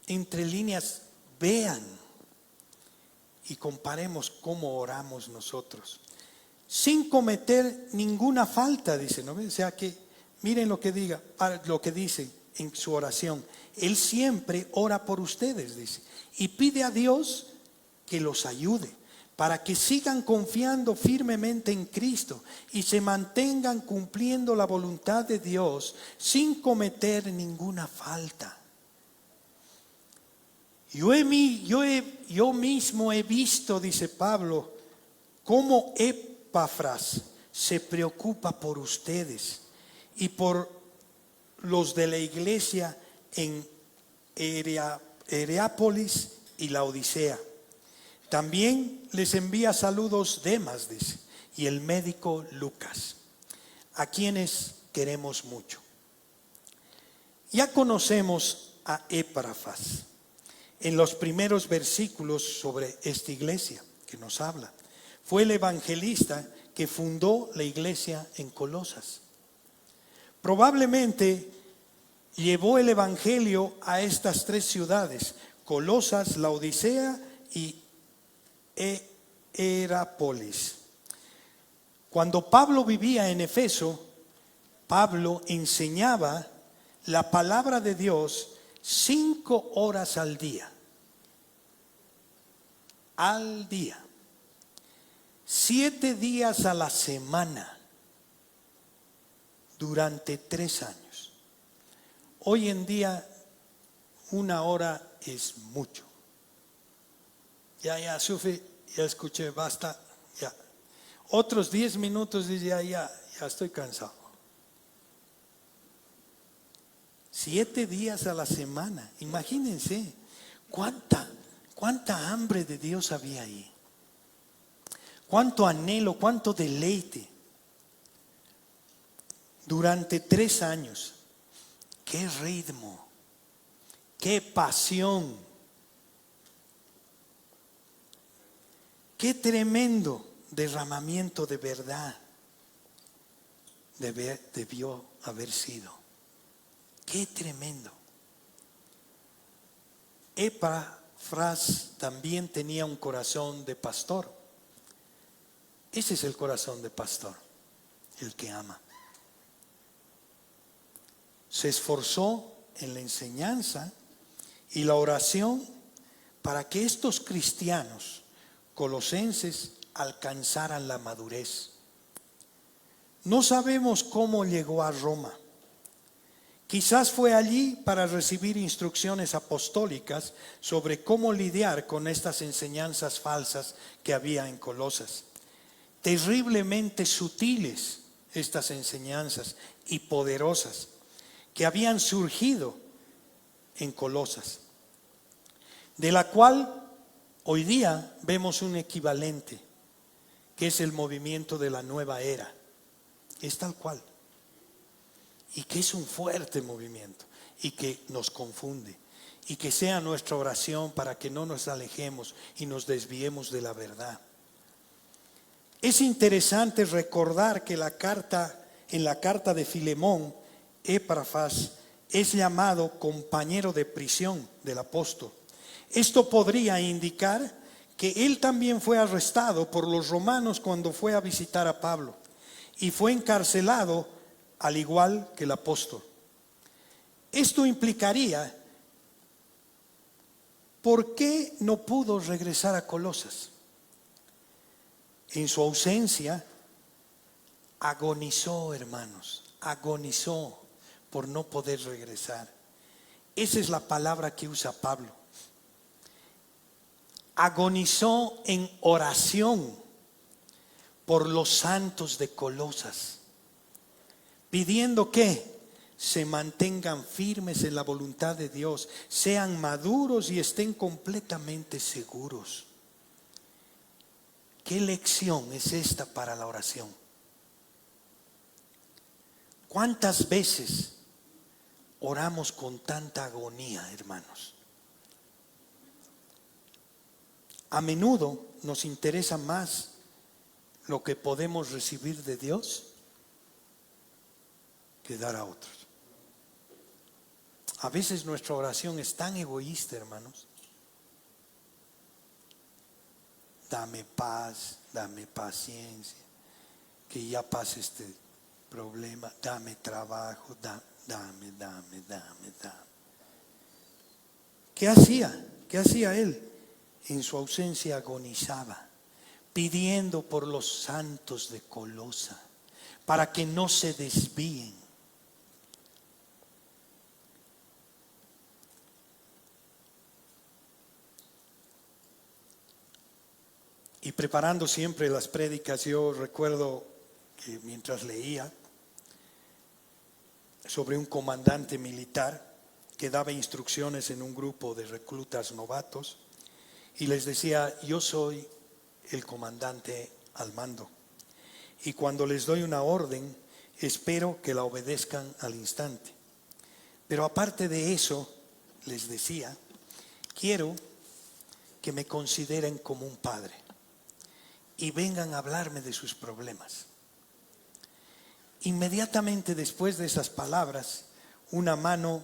Entre líneas, vean y comparemos cómo oramos nosotros. Sin cometer ninguna falta, dice, ¿no? O sea que, miren lo que dice en su oración. Él siempre ora por ustedes, dice, y pide a Dios que los ayude, para que sigan confiando firmemente en Cristo y se mantengan cumpliendo la voluntad de Dios sin cometer ninguna falta. Yo mismo he visto, dice Pablo, cómo Epafras se preocupa por ustedes y por los de la iglesia en Hierápolis y la Odisea. También les envía saludos Demas, dice, y el médico Lucas, a quienes queremos mucho. Ya conocemos a Epafras en los primeros versículos sobre esta iglesia que nos habla. Fue el evangelista que fundó la iglesia en Colosas. Probablemente llevó el evangelio a estas tres ciudades, Colosas, la Odisea y Hierápolis. Cuando Pablo vivía en Efeso, Pablo enseñaba la palabra de Dios 5 horas al día. 7 días a la semana, durante 3 años. Hoy en día 1 hora es mucho. Ya, Sufi, ya escuché, basta, ya. Otros 10 minutos y ya estoy cansado. 7 días a la semana, imagínense cuánta hambre de Dios había ahí. Cuánto anhelo, cuánto deleite. Durante 3 años. Qué ritmo, qué pasión. Qué tremendo derramamiento de verdad debió haber sido. Qué tremendo. Epafras también tenía un corazón de pastor. Ese es el corazón de pastor, el que ama. Se esforzó en la enseñanza y la oración para que estos cristianos colosenses alcanzaran la madurez. No sabemos cómo llegó a Roma, Quizás fue allí para recibir instrucciones apostólicas sobre cómo lidiar con estas enseñanzas falsas que había en Colosas. Terriblemente sutiles estas enseñanzas y poderosas que habían surgido en Colosas, de la cual hoy día vemos un equivalente, que es el movimiento de la nueva era. Es tal cual. Y que es un fuerte movimiento y que nos confunde. Y que sea nuestra oración para que no nos alejemos y nos desviemos de la verdad. Es interesante recordar que en la carta de Filemón, Epafras es llamado compañero de prisión del apóstol. Esto podría indicar que él también fue arrestado por los romanos cuando fue a visitar a Pablo y fue encarcelado al igual que el apóstol. Esto implicaría, ¿por qué no pudo regresar a Colosas? En su ausencia, agonizó, hermanos, agonizó por no poder regresar. Esa es la palabra que usa Pablo. Agonizó en oración por los santos de Colosas, pidiendo que se mantengan firmes en la voluntad de Dios, sean maduros y estén completamente seguros. ¿Qué lección es esta para la oración? ¿Cuántas veces oramos con tanta agonía, hermanos? A menudo nos interesa más lo que podemos recibir de Dios que dar a otros. A veces nuestra oración es tan egoísta, hermanos. Dame paz, dame paciencia, que ya pase este problema, dame trabajo, dame. ¿Qué hacía? ¿Qué hacía él? En su ausencia agonizaba, pidiendo por los santos de Colosa, para que no se desvíen. Y preparando siempre las prédicas, yo recuerdo que mientras leía sobre un comandante militar que daba instrucciones en un grupo de reclutas novatos y les decía: yo soy el comandante al mando, y cuando les doy una orden espero que la obedezcan al instante. Pero aparte de eso, les decía, quiero que me consideren como un padre y vengan a hablarme de sus problemas. Inmediatamente después de esas palabras, una mano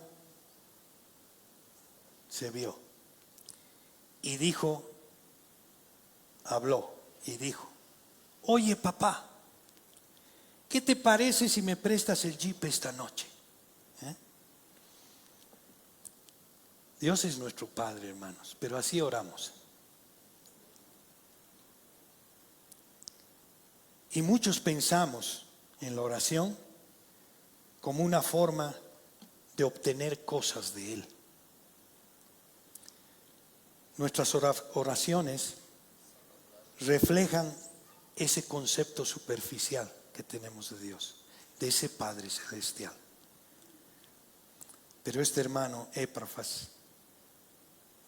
se vio y dijo, habló y dijo: oye, papá, ¿qué te parece si me prestas el Jeep esta noche? Dios es nuestro Padre, hermanos, pero así oramos. Y muchos pensamos en la oración como una forma de obtener cosas de Él. Nuestras oraciones reflejan ese concepto superficial que tenemos de Dios, de ese Padre celestial. Pero este hermano Epafras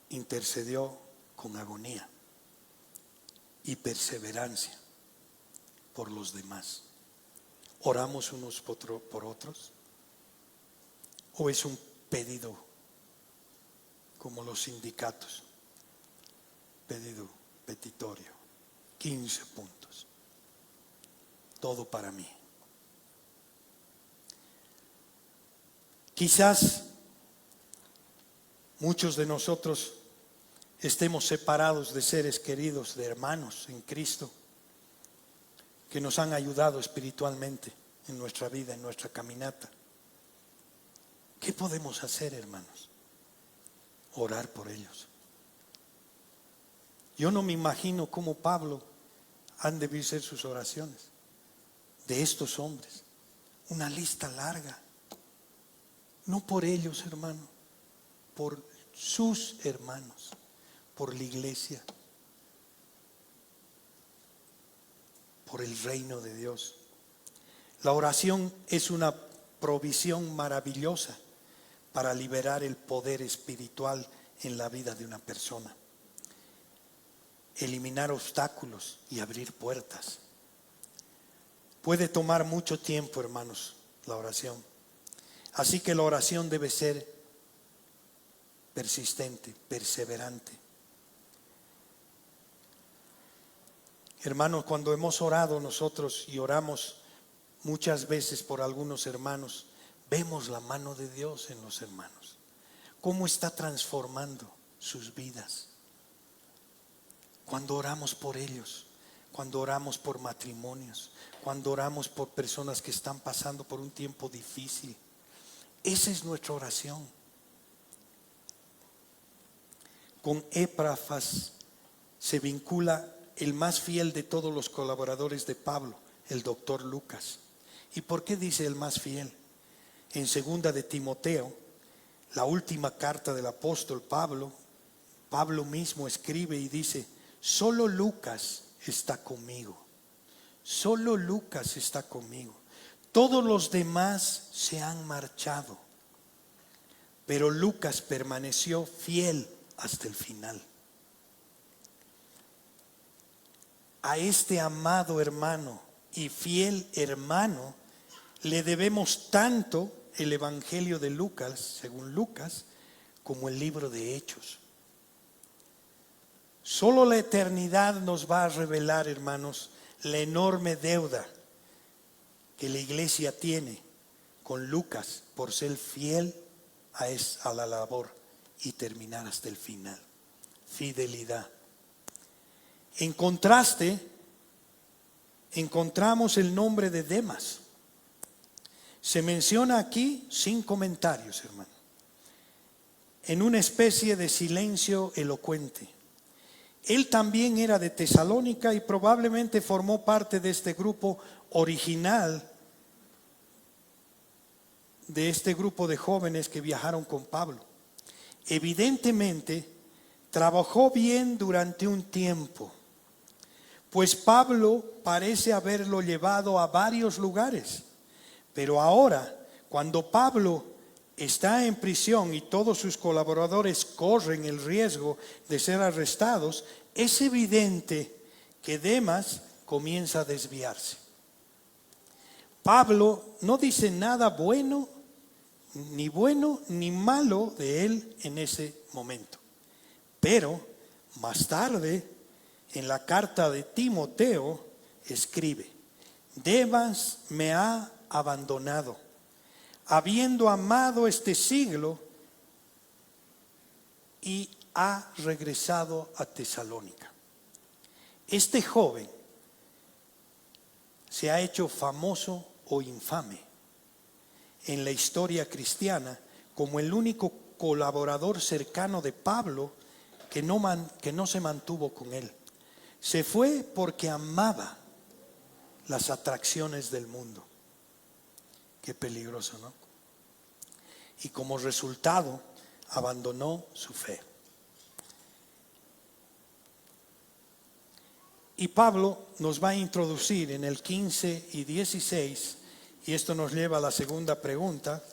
intercedió con agonía y perseverancia por los demás. ¿Oramos unos por otros? ¿O es un pedido como los sindicatos? Pedido petitorio, 15 puntos, todo para mí. Quizás muchos de nosotros estemos separados de seres queridos, de hermanos en Cristo, que nos han ayudado espiritualmente en nuestra vida, en nuestra caminata. ¿Qué podemos hacer, hermanos? Orar por ellos. Yo no me imagino cómo Pablo han debido ser sus oraciones de estos hombres. Una lista larga. No por ellos, hermano, por sus hermanos, por la iglesia, por el reino de Dios. La oración es una provisión maravillosa para liberar el poder espiritual en la vida de una persona, eliminar obstáculos y abrir puertas. Puede tomar mucho tiempo, hermanos, la oración. Así que la oración debe ser persistente, perseverante. Hermanos, cuando hemos orado nosotros y oramos muchas veces por algunos hermanos, vemos la mano de Dios en los hermanos. Cómo está transformando sus vidas. Cuando oramos por ellos, cuando oramos por matrimonios, cuando oramos por personas que están pasando por un tiempo difícil. Esa es nuestra oración. Con Epafras se vincula el más fiel de todos los colaboradores de Pablo, el doctor Lucas. ¿Y por qué dice el más fiel? En 2 de Timoteo, la última carta del apóstol Pablo, Pablo mismo escribe y dice: solo Lucas está conmigo. Solo Lucas está conmigo. Todos los demás se han marchado, pero Lucas permaneció fiel hasta el final. A este amado hermano y fiel hermano le debemos tanto el Evangelio de Lucas, según Lucas, como el libro de Hechos. Solo la eternidad nos va a revelar, hermanos, la enorme deuda que la iglesia tiene con Lucas por ser fiel a la labor y terminar hasta el final. Fidelidad. En contraste, encontramos el nombre de Demas. Se menciona aquí sin comentarios, hermano, en una especie de silencio elocuente. Él también era de Tesalónica y probablemente formó parte de este grupo original, de este grupo de jóvenes que viajaron con Pablo. Evidentemente, trabajó bien durante un tiempo, pues Pablo parece haberlo llevado a varios lugares. Pero ahora, cuando Pablo está en prisión y todos sus colaboradores corren el riesgo de ser arrestados, es evidente que Demas comienza a desviarse. Pablo no dice nada bueno ni malo de él en ese momento. Pero más tarde, en la carta de Timoteo, escribe: Demas me ha abandonado, habiendo amado este siglo, y ha regresado a Tesalónica. Este joven se ha hecho famoso o infame en la historia cristiana como el único colaborador cercano de Pablo que no se mantuvo con él. Se fue porque amaba las atracciones del mundo. Qué peligroso, ¿no? Y como resultado, abandonó su fe. Y Pablo nos va a introducir en el 15 y 16, y esto nos lleva a la segunda pregunta,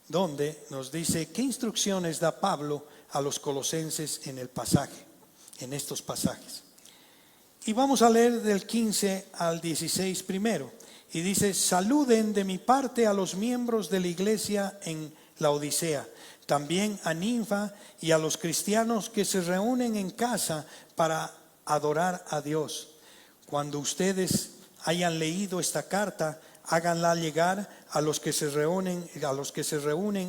donde nos dice: ¿qué instrucciones da Pablo a los colosenses en estos pasajes? Y vamos a leer del 15 al 16 primero. Y dice: saluden de mi parte a los miembros de la iglesia en la Odisea, también a Ninfa y a los cristianos que se reúnen en casa para adorar a Dios. Cuando ustedes hayan leído esta carta, háganla llegar a los que se reúnen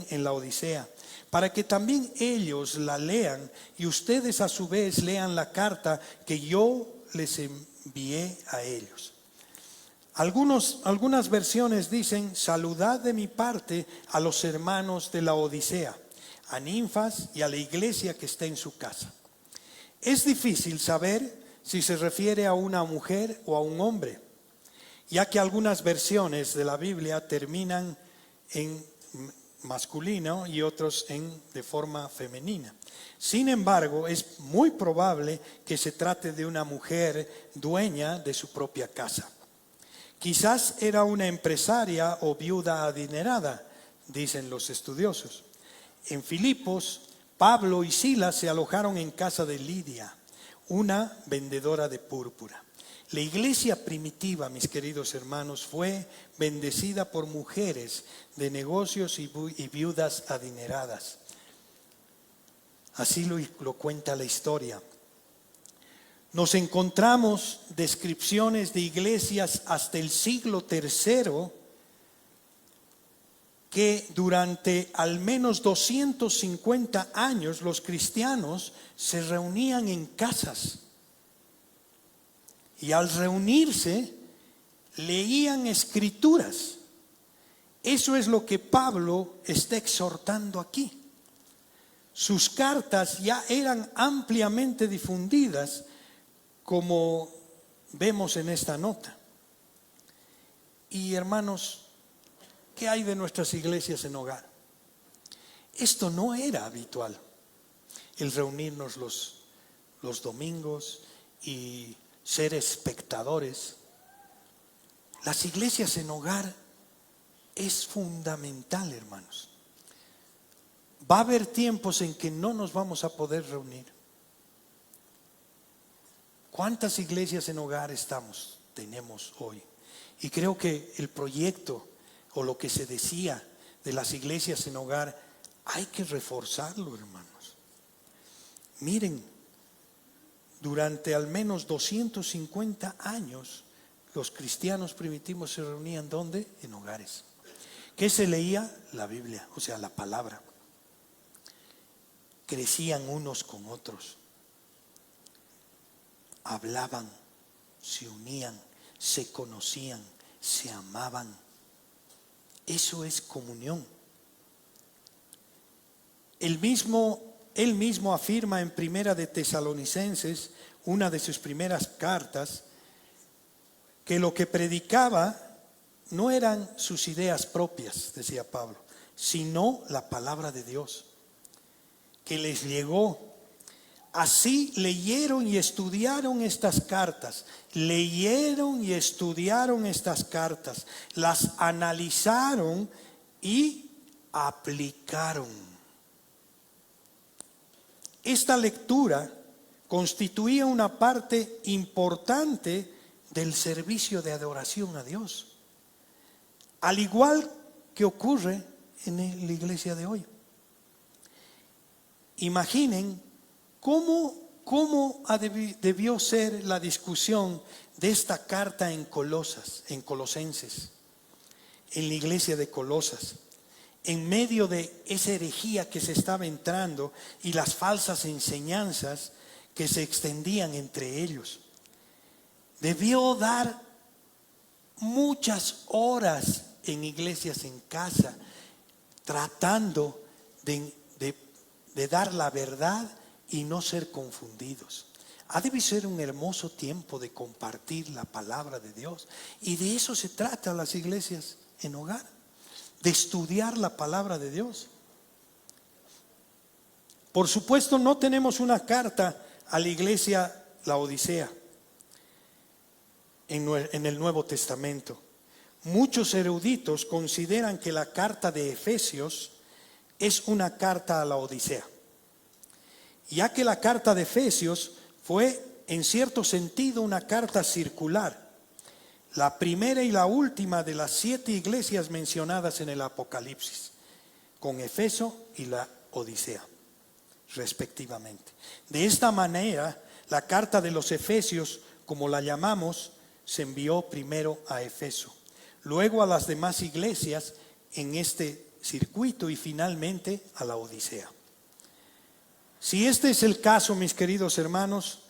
en la Odisea, para que también ellos la lean y ustedes a su vez lean la carta que yo les envié a ellos. Algunas versiones dicen: saludad de mi parte a los hermanos de la Odisea, a Ninfas y a la iglesia que está en su casa. Es difícil saber si se refiere a una mujer o a un hombre, ya que algunas versiones de la Biblia terminan masculino y otros de forma femenina. Sin embargo, es muy probable que se trate de una mujer dueña de su propia casa. Quizás era una empresaria o viuda adinerada, dicen los estudiosos. En Filipos, Pablo y Silas se alojaron en casa de Lidia, una vendedora de púrpura. La iglesia primitiva, mis queridos hermanos, fue bendecida por mujeres de negocios y viudas adineradas. Así lo cuenta la historia. Nos encontramos descripciones de iglesias hasta el siglo III que durante al menos 250 años los cristianos se reunían en casas. Y al reunirse, leían escrituras. Eso es lo que Pablo está exhortando aquí. Sus cartas ya eran ampliamente difundidas, como vemos en esta nota. Y hermanos, ¿qué hay de nuestras iglesias en hogar? Esto no era habitual, el reunirnos los domingos y ser espectadores. Las iglesias en hogar es fundamental, hermanos. Va a haber tiempos en que no nos vamos a poder reunir. ¿Cuántas iglesias en hogar tenemos hoy? Y creo que el proyecto o lo que se decía de las iglesias en hogar hay que reforzarlo, hermanos. Miren, durante al menos 250 años los cristianos primitivos se reunían ¿dónde? En hogares. ¿Qué se leía? La Biblia, o sea, la palabra. Crecían unos con otros. Hablaban, se unían, se conocían, se amaban. Eso es comunión. Él mismo afirma en Primera de Tesalonicenses, una de sus primeras cartas, que lo que predicaba no eran sus ideas propias, decía Pablo, sino la palabra de Dios, que les llegó. Así leyeron y estudiaron estas cartas, las analizaron y aplicaron. Esta lectura constituía una parte importante del servicio de adoración a Dios, al igual que ocurre en la iglesia de hoy. Imaginen ¿Cómo debió ser la discusión de esta carta en Colosenses, en la iglesia de Colosas, en medio de esa herejía que se estaba entrando y las falsas enseñanzas que se extendían entre ellos? Debió dar muchas horas en iglesias en casa, tratando de dar la verdad y no ser confundidos. Debe ser un hermoso tiempo de compartir la palabra de Dios. Y de eso se trata las iglesias en hogar, de estudiar la palabra de Dios. Por supuesto, no tenemos una carta a la iglesia Laodicea en el Nuevo Testamento. Muchos eruditos consideran que la carta de Efesios es una carta a Laodicea, ya que la carta de Efesios fue en cierto sentido una carta circular, la primera y la última de las 7 iglesias mencionadas en el Apocalipsis, con Efeso y la Odisea, respectivamente. De esta manera, la carta de los Efesios, como la llamamos, se envió primero a Efeso, luego a las demás iglesias en este circuito y finalmente a la Odisea. Si este es el caso, mis queridos hermanos,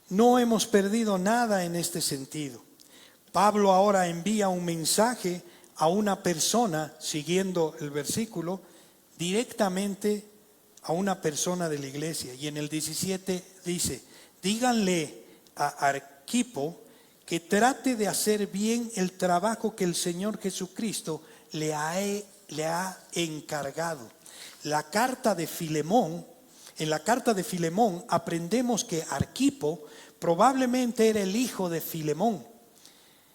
no hemos perdido nada en este sentido. Pablo ahora envía un mensaje a una persona, siguiendo el versículo, directamente a una persona de la iglesia. Y en el 17 dice: díganle a Arquipo que trate de hacer bien el trabajo que el Señor Jesucristo le ha le ha encargado. La carta de Filemón, en la carta de Filemón aprendemos que Arquipo probablemente era el hijo de Filemón.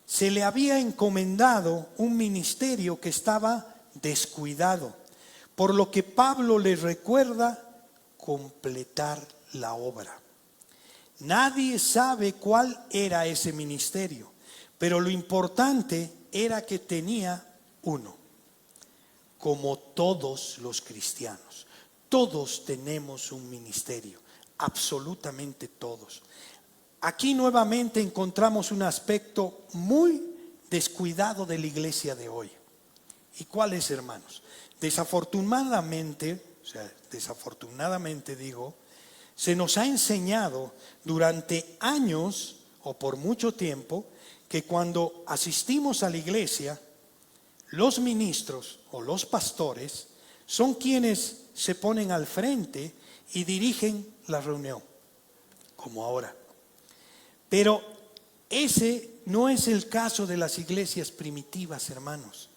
Se le había encomendado un ministerio que estaba descuidado, por lo que Pablo le recuerda completar la obra. Nadie sabe cuál era ese ministerio, pero lo importante era que tenía uno, como todos los cristianos. Todos tenemos un ministerio, absolutamente todos. Aquí nuevamente encontramos un aspecto muy descuidado de la iglesia de hoy. ¿Y cuál es, hermanos? Desafortunadamente digo, se nos ha enseñado durante años o por mucho tiempo que cuando asistimos a la iglesia, los ministros o los pastores son quienes se ponen al frente y dirigen la reunión, como ahora. Pero ese no es el caso de las iglesias primitivas, hermanos.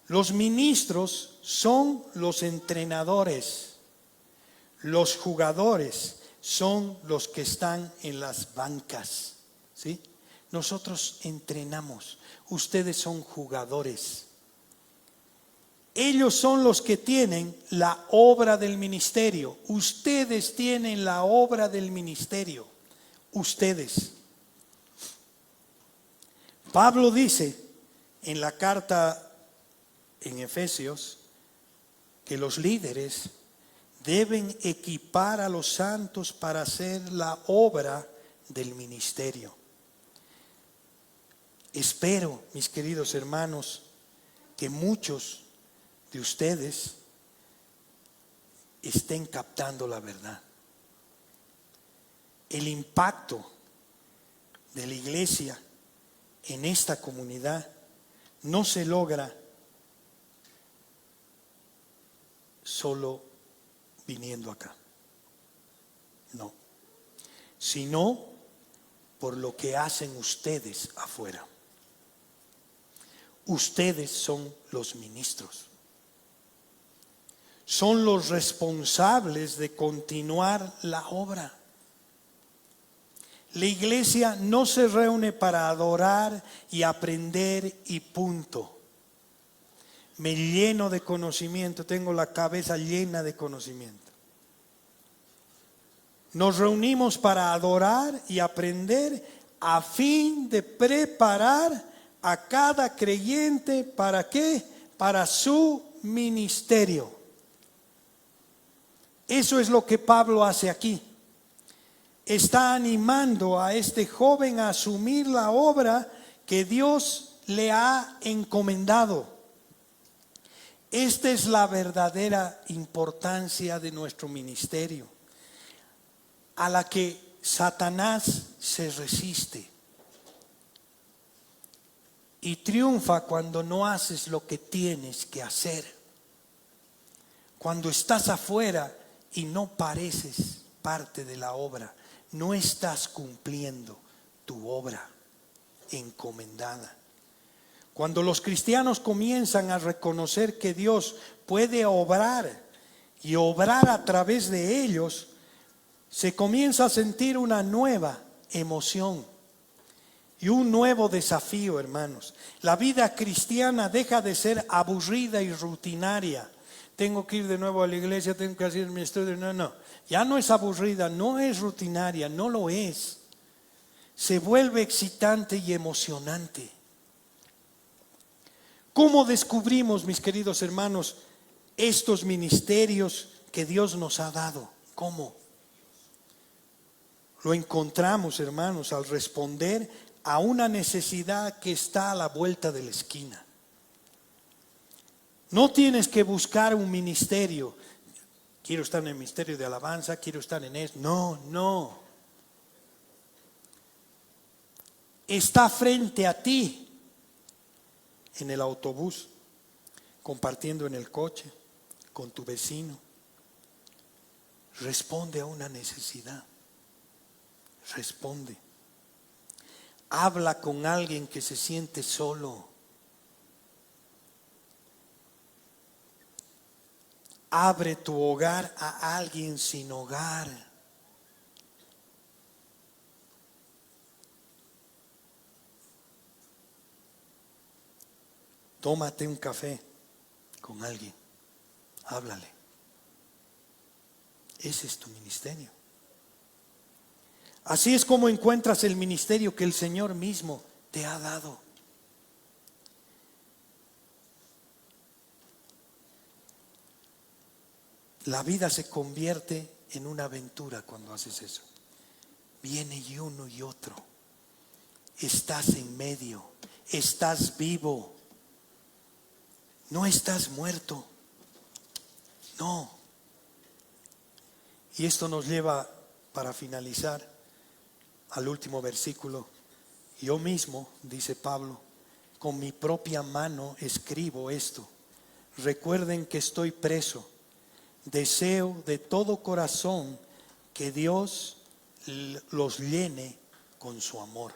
Los ministros son los entrenadores, los jugadores son los que están en las bancas, ¿sí? Nosotros entrenamos, ustedes son jugadores. Ellos son los que tienen la obra del ministerio, ustedes tienen la obra del ministerio, ustedes. Pablo dice en la carta en Efesios que los líderes deben equipar a los santos para hacer la obra del ministerio. Espero, mis queridos hermanos, que muchos de ustedes estén captando la verdad. El impacto de la iglesia en esta comunidad no se logra solo viniendo acá, no, sino por lo que hacen ustedes afuera. Ustedes son los ministros, son los responsables de continuar la obra. La iglesia no se reúne para adorar y aprender y punto. Me lleno de conocimiento, tengo la cabeza llena de conocimiento. Nos reunimos para adorar y aprender a fin de preparar a cada creyente, ¿para qué? Para su ministerio. Eso es lo que Pablo hace aquí. Está animando a este joven a asumir la obra que Dios le ha encomendado. Esta es la verdadera importancia de nuestro ministerio, a la que Satanás se resiste y triunfa cuando no haces lo que tienes que hacer. Cuando estás afuera y no pareces parte de la obra, no estás cumpliendo tu obra encomendada. Cuando los cristianos comienzan a reconocer que Dios puede obrar y obrar a través de ellos, se comienza a sentir una nueva emoción y un nuevo desafío, hermanos. La vida cristiana deja de ser aburrida y rutinaria. Tengo que ir de nuevo a la iglesia, tengo que hacer mi estudio. No, ya no es aburrida, no es rutinaria, no lo es. Se vuelve excitante y emocionante. ¿Cómo descubrimos, mis queridos hermanos, estos ministerios que Dios nos ha dado? ¿Cómo? Lo encontramos, hermanos, al responder a una necesidad que está a la vuelta de la esquina. No tienes que buscar un ministerio. Quiero estar en el ministerio de alabanza, quiero estar en eso. No. Está frente a ti. En el autobús, compartiendo en el coche, con tu vecino. Responde a una necesidad. Responde. Habla con alguien que se siente solo. Abre tu hogar a alguien sin hogar. Tómate un café con alguien. Háblale. Ese es tu ministerio. Así es como encuentras el ministerio que el Señor mismo te ha dado. La vida se convierte en una aventura cuando haces eso. Viene y uno y otro. Estás en medio. Estás vivo. No estás muerto. No. Y esto nos lleva, para finalizar, al último versículo. Yo mismo, dice Pablo, con mi propia mano escribo esto. Recuerden que estoy preso. Deseo de todo corazón que Dios los llene con su amor.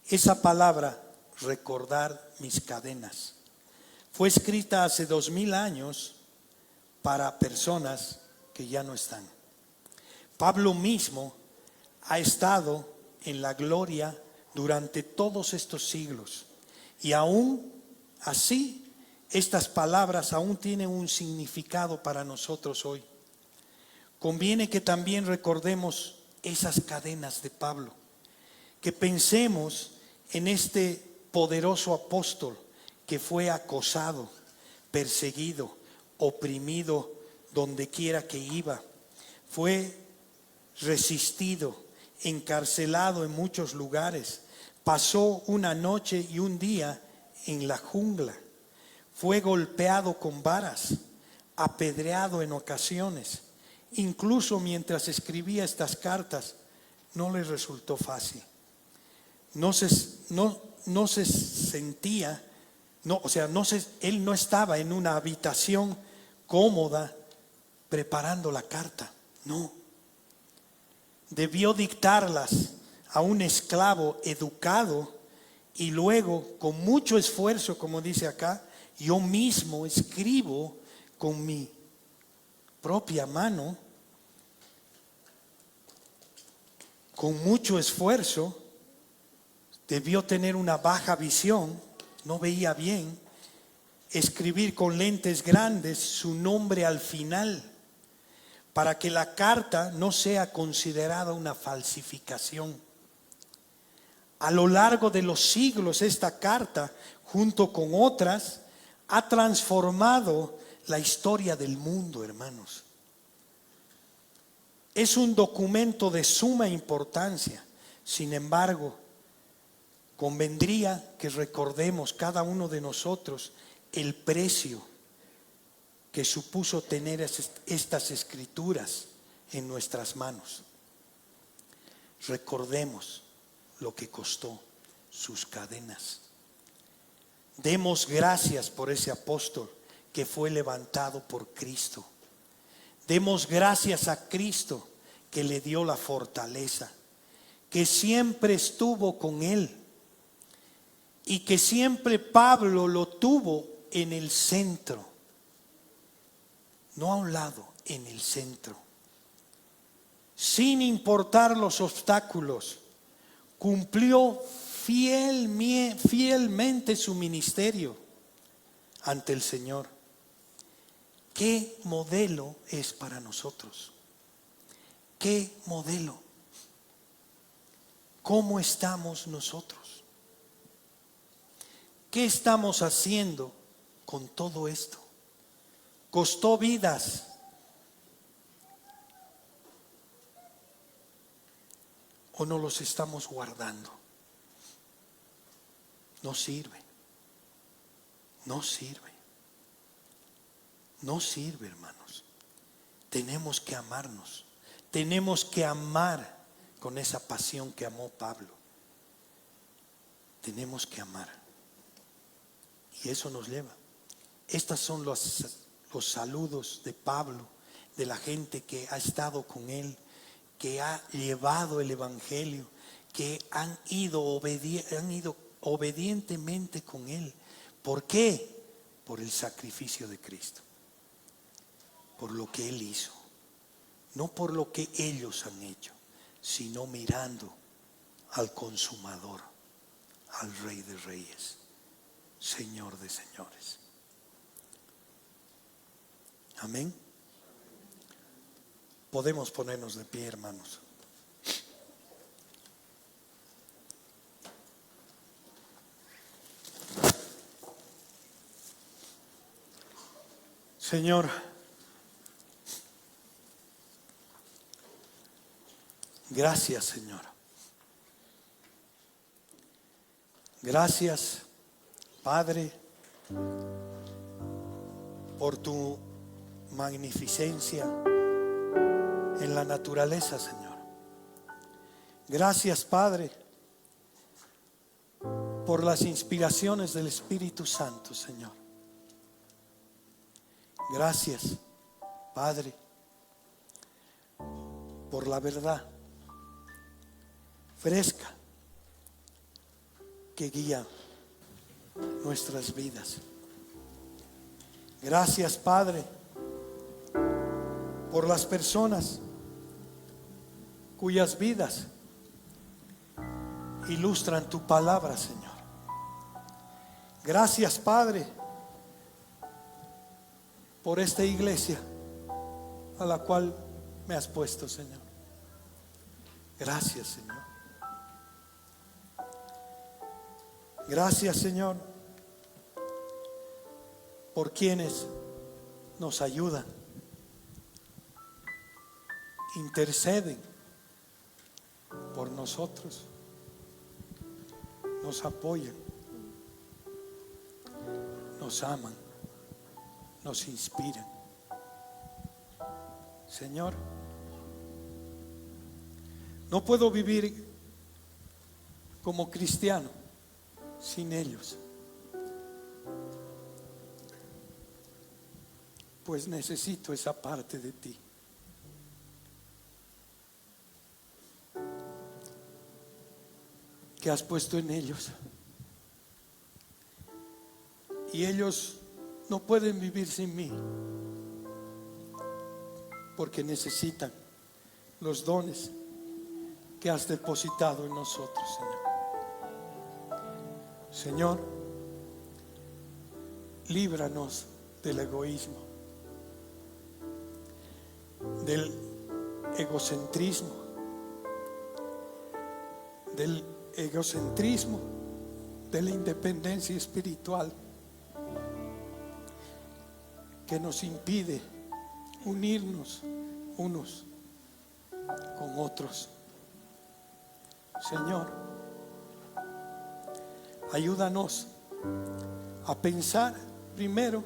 Esa palabra, recordar mis cadenas, fue escrita hace 2000 años para personas que ya no están. Pablo mismo ha estado en la gloria durante todos estos siglos y aún así estas palabras aún tienen un significado para nosotros hoy. Conviene que también recordemos esas cadenas de Pablo, que pensemos en este poderoso apóstol que fue acosado, perseguido, oprimido donde quiera que iba, fue resistido, encarcelado en muchos lugares, pasó una noche y un día en la jungla. Fue golpeado con varas, apedreado en ocasiones. Incluso mientras escribía estas cartas, no le resultó fácil. No se sentía, él no estaba en una habitación cómoda preparando la carta. No. Debió dictarlas a un esclavo educado y luego, con mucho esfuerzo, como dice acá, yo mismo escribo con mi propia mano, con mucho esfuerzo. Debió tener una baja visión, no veía bien, escribir con lentes grandes su nombre al final, para que la carta no sea considerada una falsificación. A lo largo de los siglos, esta carta, junto con otras, ha transformado la historia del mundo, hermanos. Es un documento de suma importancia. Sin embargo, convendría que recordemos cada uno de nosotros el precio que supuso tener estas escrituras en nuestras manos. Recordemos lo que costó sus cadenas. Demos gracias por ese apóstol que fue levantado por Cristo. Demos gracias a Cristo que le dio la fortaleza, que siempre estuvo con él y que siempre Pablo lo tuvo en el centro, no a un lado, en el centro. Sin importar los obstáculos, cumplió fielmente su ministerio ante el Señor. ¿Qué modelo es para nosotros? ¿Qué modelo? ¿Cómo estamos nosotros? ¿Qué estamos haciendo con todo esto? ¿Costó vidas? ¿O no los estamos guardando? No sirve. No sirve. No sirve, hermanos. Tenemos que amarnos. Tenemos que amar con esa pasión que amó Pablo. Tenemos que amar. Y eso nos lleva. Estos son los saludos de Pablo, de la gente que ha estado con él, que ha llevado el evangelio, que han ido obedientemente con él. ¿Por qué? Por el sacrificio de Cristo. por lo que Él hizo, no por lo que ellos han hecho, sino mirando al consumador, al Rey de Reyes, Señor de señores. Amén. Podemos ponernos de pie, hermanos. Señor, gracias, Señor. Gracias, Padre, por tu magnificencia en la naturaleza, Señor. Gracias, Padre, por las inspiraciones del Espíritu Santo, Señor. Gracias, Padre, por la verdad fresca que guía nuestras vidas. Gracias, Padre, por las personas cuyas vidas ilustran tu palabra, Señor. Gracias, Padre, por esta iglesia a la cual me has puesto, Señor. Gracias, Señor. Gracias, Señor, por quienes nos ayudan, interceden por nosotros, nos apoyan, nos aman, nos inspiran. Señor, no puedo vivir como cristiano sin ellos, pues necesito esa parte de ti. Que has puesto en ellos. Y ellos no pueden vivir sin mí, porque necesitan los dones que has depositado en nosotros, Señor. Señor, líbranos del egoísmo, del egocentrismo, de la independencia espiritual que nos impide unirnos unos con otros. Señor, ayúdanos a pensar primero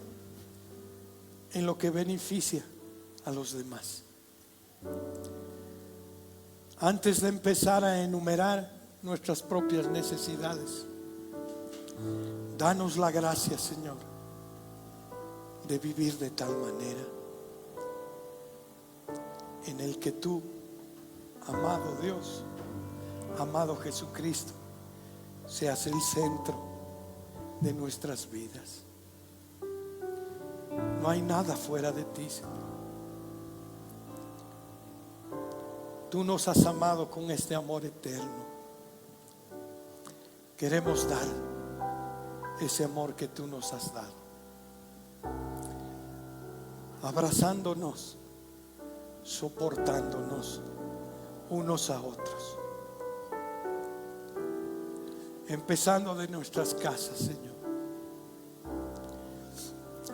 en lo que beneficia a los demás, antes de empezar a enumerar nuestras propias necesidades. Danos la gracia, Señor, de vivir de tal manera en el que tú, amado Dios, amado Jesucristo, seas el centro de nuestras vidas. No hay nada fuera de ti, Señor. Tú nos has amado con este amor eterno. Queremos dar ese amor que tú nos has dado, abrazándonos, soportándonos unos a otros, empezando de nuestras casas, Señor.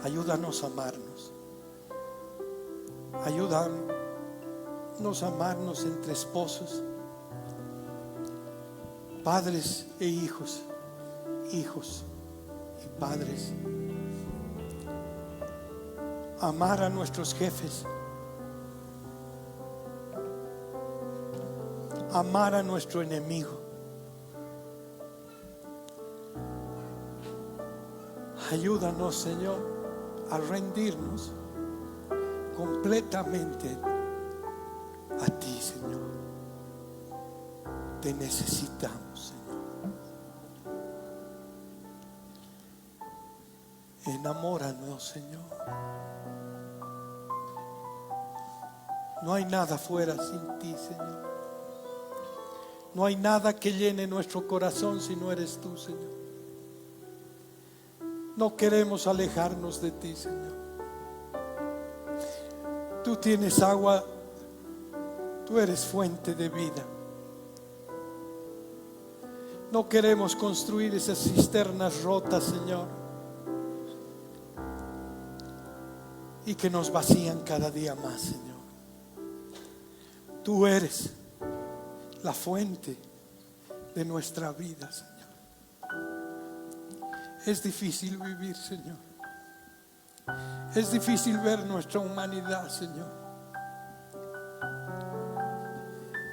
Ayúdanos a amarnos, ayúdanos a amarnos entre esposos, padres e hijos, hijos y padres. Amar a nuestros jefes, amar a nuestro enemigo. Ayúdanos, Señor, a rendirnos completamente a ti, Señor. Te necesitamos, Señor. Enamóranos, Señor. No hay nada fuera sin ti, Señor. No hay nada que llene nuestro corazón si no eres tú, Señor. No queremos alejarnos de ti, Señor. Tú tienes agua, tú eres fuente de vida. No queremos construir esas cisternas rotas, Señor, y que nos vacían cada día más, Señor. Tú eres la fuente de nuestra vida, Señor. Es difícil vivir, Señor. Es difícil ver nuestra humanidad, Señor.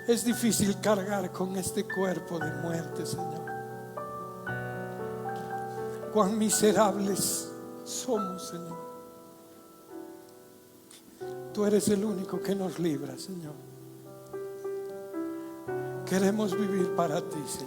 Es difícil cargar con este cuerpo de muerte, Señor. Cuán miserables somos, Señor. Tú eres el único que nos libra, Señor. Queremos vivir para ti, Señor.